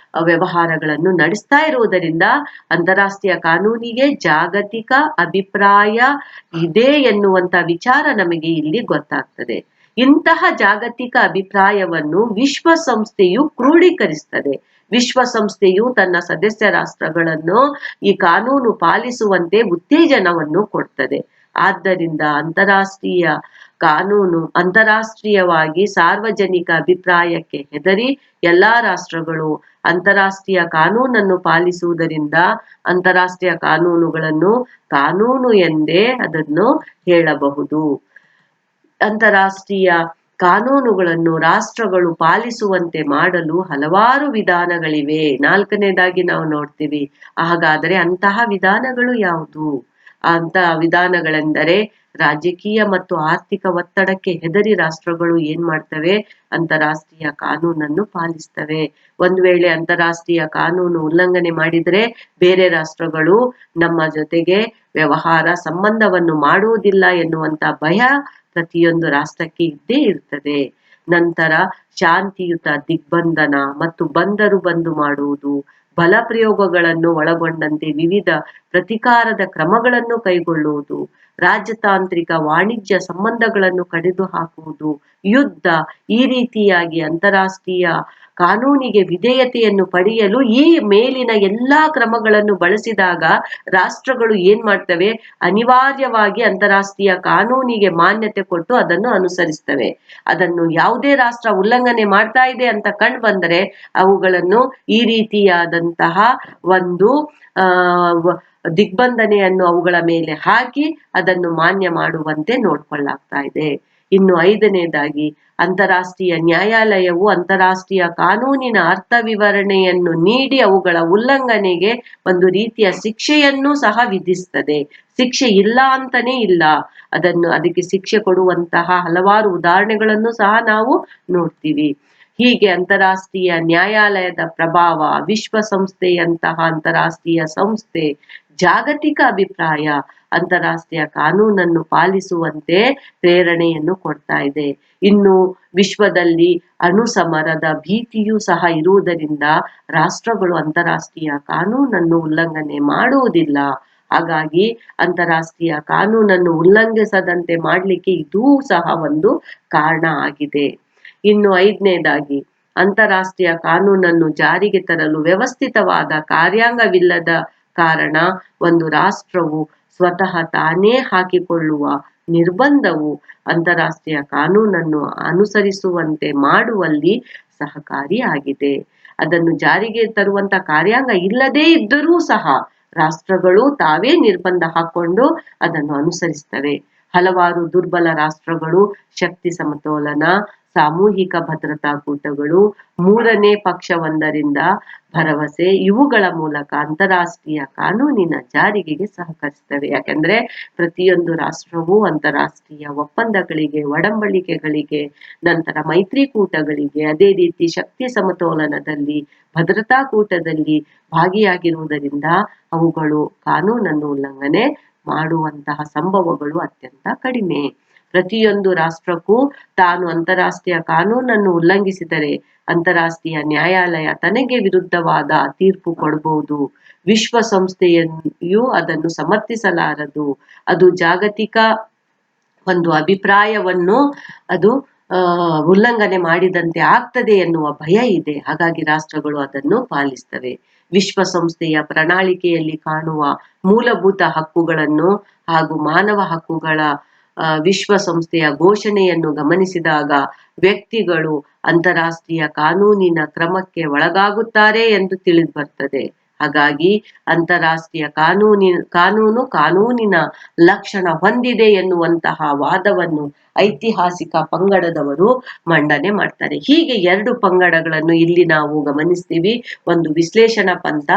ವ್ಯವಹಾರಗಳನ್ನು ನಡೆಸ್ತಾ ಇರುವುದರಿಂದ ಅಂತಾರಾಷ್ಟ್ರೀಯ ಕಾನೂನಿಗೆ ಜಾಗತಿಕ ಅಭಿಪ್ರಾಯ ಇದೆ ಎನ್ನುವಂತ ವಿಚಾರ ನಮಗೆ ಇಲ್ಲಿ ಗೊತ್ತಾಗ್ತದೆ. ಇಂತಹ ಜಾಗತಿಕ ಅಭಿಪ್ರಾಯವನ್ನು ವಿಶ್ವಸಂಸ್ಥೆಯು ಕ್ರೋಢೀಕರಿಸ್ತದೆ. ವಿಶ್ವಸಂಸ್ಥೆಯು ತನ್ನ ಸದಸ್ಯ ರಾಷ್ಟ್ರಗಳನ್ನು ಈ ಕಾನೂನು ಪಾಲಿಸುವಂತೆ ಉತ್ತೇಜನವನ್ನು ಕೊಡ್ತದೆ. ಆದ್ದರಿಂದ ಅಂತಾರಾಷ್ಟ್ರೀಯವಾಗಿ ಸಾರ್ವಜನಿಕ ಅಭಿಪ್ರಾಯಕ್ಕೆ ಹೆದರಿ ಎಲ್ಲಾ ರಾಷ್ಟ್ರಗಳು ಅಂತಾರಾಷ್ಟ್ರೀಯ ಕಾನೂನನ್ನು ಪಾಲಿಸುವುದರಿಂದ ಅಂತಾರಾಷ್ಟ್ರೀಯ ಕಾನೂನುಗಳನ್ನು ಕಾನೂನು ಎಂದೇ ಅದನ್ನು ಹೇಳಬಹುದು. ಅಂತಾರಾಷ್ಟ್ರೀಯ ಕಾನೂನುಗಳನ್ನು ರಾಷ್ಟ್ರಗಳು ಪಾಲಿಸುವಂತೆ ಮಾಡಲು ಹಲವಾರು ವಿಧಾನಗಳಿವೆ. 4ನೇದಾಗಿ ನಾವು ನೋಡ್ತೀವಿ. ಹಾಗಾದರೆ ಅಂತಹ ವಿಧಾನಗಳು ಯಾವುದು? ಅಂತಹ ವಿಧಾನಗಳೆಂದರೆ ರಾಜಕೀಯ ಮತ್ತು ಆರ್ಥಿಕ ಒತ್ತಡಕ್ಕೆ ಹೆದರಿ ರಾಷ್ಟ್ರಗಳು ಏನ್ ಮಾಡ್ತವೆ, ಅಂತಾರಾಷ್ಟ್ರೀಯ ಕಾನೂನನ್ನು ಪಾಲಿಸ್ತವೆ. ಒಂದ್ ವೇಳೆ ಅಂತಾರಾಷ್ಟ್ರೀಯ ಕಾನೂನು ಉಲ್ಲಂಘನೆ ಮಾಡಿದ್ರೆ ಬೇರೆ ರಾಷ್ಟ್ರಗಳು ನಮ್ಮ ಜೊತೆಗೆ ವ್ಯವಹಾರ ಸಂಬಂಧವನ್ನು ಮಾಡುವುದಿಲ್ಲ ಎನ್ನುವಂತ ಭಯ ಪ್ರತಿಯೊಂದು ರಾಷ್ಟ್ರಕ್ಕೆ ಇದ್ದೇ ಇರ್ತದೆ. ನಂತರ ಶಾಂತಿಯುತ ದಿಗ್ಬಂಧನ ಮತ್ತು ಬಂದರು ಬಂದು ಮಾಡುವುದು, ಬಲ ಪ್ರಯೋಗಗಳನ್ನು ಒಳಗೊಂಡಂತೆ ವಿವಿಧ ಪ್ರತಿಕಾರದ ಕ್ರಮಗಳನ್ನು ಕೈಗೊಳ್ಳುವುದು, ರಾಜತಾಂತ್ರಿಕ ವಾಣಿಜ್ಯ ಸಂಬಂಧಗಳನ್ನು ಕಡಿದು ಹಾಕುವುದು, ಯುದ್ಧ, ಈ ರೀತಿಯಾಗಿ ಅಂತಾರಾಷ್ಟ್ರೀಯ ಕಾನೂನಿಗೆ ವಿಧೇಯತೆಯನ್ನು ಪಡೆಯಲು ಈ ಮೇಲಿನ ಎಲ್ಲಾ ಕ್ರಮಗಳನ್ನು ಬಳಸಿದಾಗ ರಾಷ್ಟ್ರಗಳು ಏನ್ ಮಾಡ್ತವೆ, ಅನಿವಾರ್ಯವಾಗಿ ಅಂತಾರಾಷ್ಟ್ರೀಯ ಕಾನೂನಿಗೆ ಮಾನ್ಯತೆ ಕೊಟ್ಟು ಅದನ್ನು ಅನುಸರಿಸ್ತವೆ. ಅದನ್ನು ಯಾವುದೇ ರಾಷ್ಟ್ರ ಉಲ್ಲಂಘನೆ ಮಾಡ್ತಾ ಇದೆ ಅಂತ ಕಂಡು ಬಂದರೆ ಅವುಗಳನ್ನು ಈ ರೀತಿಯಾದಂತಹ ಒಂದು ದಿಗ್ಬಂಧನೆಯನ್ನು ಅವುಗಳ ಮೇಲೆ ಹಾಕಿ ಅದನ್ನು ಮಾನ್ಯ ಮಾಡುವಂತೆ ನೋಡ್ಕೊಳ್ಳಾಗ್ತಾ ಇದೆ. ಇನ್ನು 5ನೇದಾಗಿ, ಅಂತಾರಾಷ್ಟ್ರೀಯ ನ್ಯಾಯಾಲಯವು ಅಂತಾರಾಷ್ಟ್ರೀಯ ಕಾನೂನಿನ ಅರ್ಥ ವಿವರಣೆಯನ್ನು ನೀಡಿ ಅವುಗಳ ಉಲ್ಲಂಘನೆಗೆ ಒಂದು ರೀತಿಯ ಶಿಕ್ಷೆಯನ್ನು ಸಹ ವಿಧಿಸ್ತದೆ. ಶಿಕ್ಷೆ ಇಲ್ಲ ಅಂತಾನೆ ಇಲ್ಲ, ಅದಕ್ಕೆ ಶಿಕ್ಷೆ ಕೊಡುವಂತಹ ಹಲವಾರು ಉದಾಹರಣೆಗಳನ್ನು ಸಹ ನಾವು ನೋಡ್ತೀವಿ. ಹೀಗೆ ಅಂತಾರಾಷ್ಟ್ರೀಯ ನ್ಯಾಯಾಲಯದ ಪ್ರಭಾವ, ವಿಶ್ವಸಂಸ್ಥೆಯಂತಹ ಅಂತಾರಾಷ್ಟ್ರೀಯ ಸಂಸ್ಥೆ, ಜಾಗತಿಕ ಅಭಿಪ್ರಾಯ ಅಂತಾರಾಷ್ಟ್ರೀಯ ಕಾನೂನನ್ನು ಪಾಲಿಸುವಂತೆ ಪ್ರೇರಣೆಯನ್ನು ಕೊಡ್ತಾ ಇದೆ. ಇನ್ನು ವಿಶ್ವದಲ್ಲಿ ಅಣುಸಮರದ ಭೀತಿಯೂ ಸಹ ಇರುವುದರಿಂದ ರಾಷ್ಟ್ರಗಳು ಅಂತಾರಾಷ್ಟ್ರೀಯ ಕಾನೂನನ್ನು ಉಲ್ಲಂಘನೆ ಮಾಡುವುದಿಲ್ಲ. ಹಾಗಾಗಿ ಅಂತಾರಾಷ್ಟ್ರೀಯ ಕಾನೂನನ್ನು ಉಲ್ಲಂಘಿಸದಂತೆ ಮಾಡಲಿಕ್ಕೆ ಇದೂ ಸಹ ಒಂದು ಕಾರಣ ಆಗಿದೆ. ಇನ್ನು 5ನೇದಾಗಿ, ಅಂತಾರಾಷ್ಟ್ರೀಯ ಕಾನೂನನ್ನು ಜಾರಿಗೆ ತರಲು ವ್ಯವಸ್ಥಿತವಾದ ಕಾರ್ಯಾಂಗವಿಲ್ಲದ ಕಾರಣ ಒಂದು ರಾಷ್ಟ್ರವು ಸ್ವತಃ ತಾನೇ ಹಾಕಿಕೊಳ್ಳುವ ನಿರ್ಬಂಧವು ಅಂತಾರಾಷ್ಟ್ರೀಯ ಕಾನೂನನ್ನು ಅನುಸರಿಸುವಂತೆ ಮಾಡುವಲ್ಲಿ ಸಹಕಾರಿಯಾಗಿದೆ. ಅದನ್ನು ಜಾರಿಗೆ ತರುವಂತ ಕಾರ್ಯಾಂಗ ಇಲ್ಲದೇ ಇದ್ದರೂ ಸಹ ರಾಷ್ಟ್ರಗಳು ತಾವೇ ನಿರ್ಬಂಧ ಹಾಕೊಂಡು ಅದನ್ನು ಅನುಸರಿಸ್ತವೆ. ಹಲವಾರು ದುರ್ಬಲ ರಾಷ್ಟ್ರಗಳು ಶಕ್ತಿ ಸಮತೋಲನ, ಸಾಮೂಹಿಕ ಭದ್ರತಾ ಕೂಟಗಳು, ಮೂರನೇ ಪಕ್ಷವೊಂದರಿಂದ ಭರವಸೆ ಇವುಗಳ ಮೂಲಕ ಅಂತಾರಾಷ್ಟ್ರೀಯ ಕಾನೂನಿನ ಜಾರಿಗೆಗೆ ಸಹಕರಿಸ್ತವೆ. ಯಾಕಂದ್ರೆ ಪ್ರತಿಯೊಂದು ರಾಷ್ಟ್ರವೂ ಅಂತಾರಾಷ್ಟ್ರೀಯ ಒಪ್ಪಂದಗಳಿಗೆ, ಒಡಂಬಡಿಕೆಗಳಿಗೆ, ನಂತರ ಮೈತ್ರಿಕೂಟಗಳಿಗೆ, ಅದೇ ರೀತಿ ಶಕ್ತಿ ಸಮತೋಲನದಲ್ಲಿ, ಭದ್ರತಾ ಕೂಟದಲ್ಲಿ ಭಾಗಿಯಾಗಿರುವುದರಿಂದ ಅವುಗಳು ಕಾನೂನನ್ನು ಉಲ್ಲಂಘನೆ ಮಾಡುವಂತಹ ಸಂಭವಗಳು ಅತ್ಯಂತ ಕಡಿಮೆ. ಪ್ರತಿಯೊಂದು ರಾಷ್ಟ್ರಕ್ಕೂ ತಾನು ಅಂತಾರಾಷ್ಟ್ರೀಯ ಕಾನೂನನ್ನು ಉಲ್ಲಂಘಿಸಿದರೆ ಅಂತಾರಾಷ್ಟ್ರೀಯ ನ್ಯಾಯಾಲಯ ತನಗೆ ವಿರುದ್ಧವಾದ ತೀರ್ಪು ಕೊಡಬಹುದು. ವಿಶ್ವಸಂಸ್ಥೆಯು ಅದನ್ನು ಸಮರ್ಥಿಸಲಾರದು. ಅದು ಜಾಗತಿಕ ಒಂದು ಅಭಿಪ್ರಾಯವನ್ನು ಅದು ಉಲ್ಲಂಘನೆ ಮಾಡಿದಂತೆ ಆಗ್ತದೆ ಎನ್ನುವ ಭಯ ಇದೆ. ಹಾಗಾಗಿ ರಾಷ್ಟ್ರಗಳು ಅದನ್ನು ಪಾಲಿಸ್ತವೆ. ವಿಶ್ವಸಂಸ್ಥೆಯ ಪ್ರಣಾಳಿಕೆಯಲ್ಲಿ ಕಾಣುವ ಮೂಲಭೂತ ಹಕ್ಕುಗಳನ್ನು ಹಾಗೂ ಮಾನವ ಹಕ್ಕುಗಳ ವಿಶ್ವಸಂಸ್ಥೆಯ ಘೋಷಣೆಯನ್ನು ಗಮನಿಸಿದಾಗ ವ್ಯಕ್ತಿಗಳು ಅಂತಾರಾಷ್ಟ್ರೀಯ ಕಾನೂನಿನ ಕ್ರಮಕ್ಕೆ ಒಳಗಾಗುತ್ತಾರೆ ಎಂದು ತಿಳಿದು ಬರ್ತದೆ. ಹಾಗಾಗಿ ಅಂತಾರಾಷ್ಟ್ರೀಯ ಕಾನೂನಿನ ಲಕ್ಷಣ ಹೊಂದಿದೆ ಎನ್ನುವಂತಹ ವಾದವನ್ನು ಐತಿಹಾಸಿಕ ಪಂಗಡದವರು ಮಂಡನೆ ಮಾಡ್ತಾರೆ. ಹೀಗೆ 2 ಪಂಗಡಗಳನ್ನು ಇಲ್ಲಿ ನಾವು ಗಮನಿಸ್ತೀವಿ. ಒಂದು ವಿಶ್ಲೇಷಣಾ ಪಂಥ,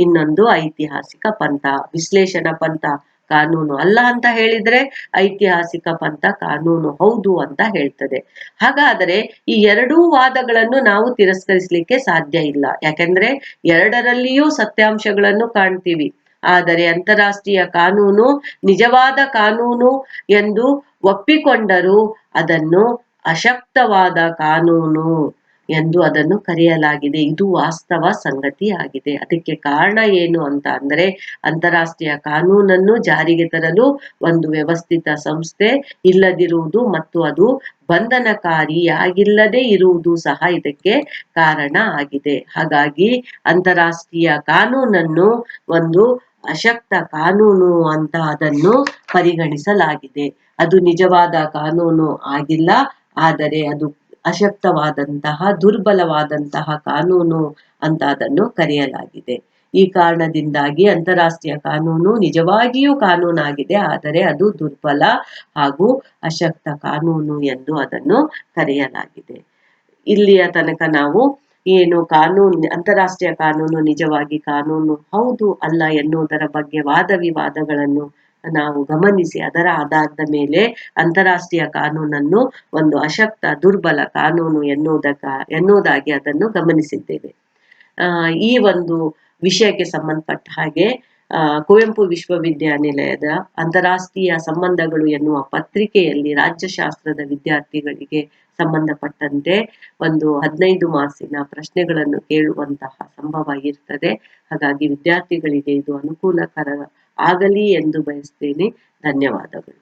ಇನ್ನೊಂದು ಐತಿಹಾಸಿಕ ಪಂಥ. ವಿಶ್ಲೇಷಣಾ ಪಂಥ ಕಾನೂನು ಅಲ್ಲ ಅಂತ ಹೇಳಿದ್ರೆ, ಐತಿಹಾಸಿಕ ಪಂಥ ಕಾನೂನು ಹೌದು ಅಂತ ಹೇಳ್ತದೆ. ಹಾಗಾದರೆ ಈ 2 ವಾದಗಳನ್ನು ನಾವು ತಿರಸ್ಕರಿಸಲಿಕ್ಕೆ ಸಾಧ್ಯ ಇಲ್ಲ. ಯಾಕಂದ್ರೆ ಎರಡರಲ್ಲಿಯೂ ಸತ್ಯಾಂಶಗಳನ್ನು ಕಾಣ್ತೀವಿ. ಆದರೆ ಅಂತಾರಾಷ್ಟ್ರೀಯ ಕಾನೂನು ನಿಜವಾದ ಕಾನೂನು ಎಂದು ಒಪ್ಪಿಕೊಂಡರೂ ಅದನ್ನು ಅಶಕ್ತವಾದ ಕಾನೂನು ಎಂದು ಅದನ್ನು ಕರೆಯಲಾಗಿದೆ. ಇದು ವಾಸ್ತವ ಸಂಗತಿ ಆಗಿದೆ. ಅದಕ್ಕೆ ಕಾರಣ ಏನು ಅಂತ ಅಂದ್ರೆ, ಅಂತಾರಾಷ್ಟ್ರೀಯ ಕಾನೂನನ್ನು ಜಾರಿಗೆ ತರಲು ಒಂದು ವ್ಯವಸ್ಥಿತ ಸಂಸ್ಥೆ ಇಲ್ಲದಿರುವುದು ಮತ್ತು ಅದು ಬಂಧನಕಾರಿಯಾಗಿಲ್ಲದೆ ಇರುವುದು ಸಹ ಇದಕ್ಕೆ ಕಾರಣ ಆಗಿದೆ. ಹಾಗಾಗಿ ಅಂತಾರಾಷ್ಟ್ರೀಯ ಕಾನೂನನ್ನು ಒಂದು ಅಶಕ್ತ ಕಾನೂನು ಅಂತ ಅದನ್ನು ಪರಿಗಣಿಸಲಾಗಿದೆ. ಅದು ನಿಜವಾದ ಕಾನೂನು ಆಗಿಲ್ಲ, ಆದರೆ ಅದು ಅಶಕ್ತವಾದಂತಹ, ದುರ್ಬಲವಾದಂತಹ ಕಾನೂನು ಅಂತ ಅದನ್ನು ಕರೆಯಲಾಗಿದೆ. ಈ ಕಾರಣದಿಂದಾಗಿ ಅಂತಾರಾಷ್ಟ್ರೀಯ ಕಾನೂನು ನಿಜವಾಗಿಯೂ ಕಾನೂನಾಗಿದೆ, ಆದರೆ ಅದು ದುರ್ಬಲ ಹಾಗೂ ಅಶಕ್ತ ಕಾನೂನು ಎಂದು ಅದನ್ನು ಕರೆಯಲಾಗಿದೆ. ಇಲ್ಲಿಯ ತನಕ ನಾವು ಏನು ಅಂತಾರಾಷ್ಟ್ರೀಯ ಕಾನೂನು ನಿಜವಾಗಿ ಕಾನೂನು ಹೌದು ಅಲ್ಲ ಎನ್ನುವುದರ ಬಗ್ಗೆ ವಾದ ವಿವಾದಗಳನ್ನು ನಾವು ಗಮನಿಸಿ ಅದರ ಆಧಾರದ ಮೇಲೆ ಅಂತಾರಾಷ್ಟ್ರೀಯ ಕಾನೂನನ್ನು ಒಂದು ಅಶಕ್ತ, ದುರ್ಬಲ ಕಾನೂನು ಎನ್ನುವುದಾಗಿ ಅದನ್ನು ಗಮನಿಸಿದ್ದೇವೆ. ಈ ಒಂದು ವಿಷಯಕ್ಕೆ ಸಂಬಂಧಪಟ್ಟ ಹಾಗೆ ಕುವೆಂಪು ವಿಶ್ವವಿದ್ಯಾನಿಲಯದ ಅಂತಾರಾಷ್ಟ್ರೀಯ ಸಂಬಂಧಗಳು ಎನ್ನುವ ಪತ್ರಿಕೆಯಲ್ಲಿ ರಾಜ್ಯಶಾಸ್ತ್ರದ ವಿದ್ಯಾರ್ಥಿಗಳಿಗೆ ಸಂಬಂಧಪಟ್ಟಂತೆ ಒಂದು 15 ಮಾರ್ಕ್ಸಿನ ಪ್ರಶ್ನೆಗಳನ್ನು ಕೇಳುವಂತಹ ಸಂಭವ ಇರ್ತದೆ. ಹಾಗಾಗಿ ವಿದ್ಯಾರ್ಥಿಗಳಿಗೆ ಇದು ಅನುಕೂಲಕರ ಆಗಲಿ ಎಂದು ಬಯಸ್ತೇನೆ. ಧನ್ಯವಾದಗಳು.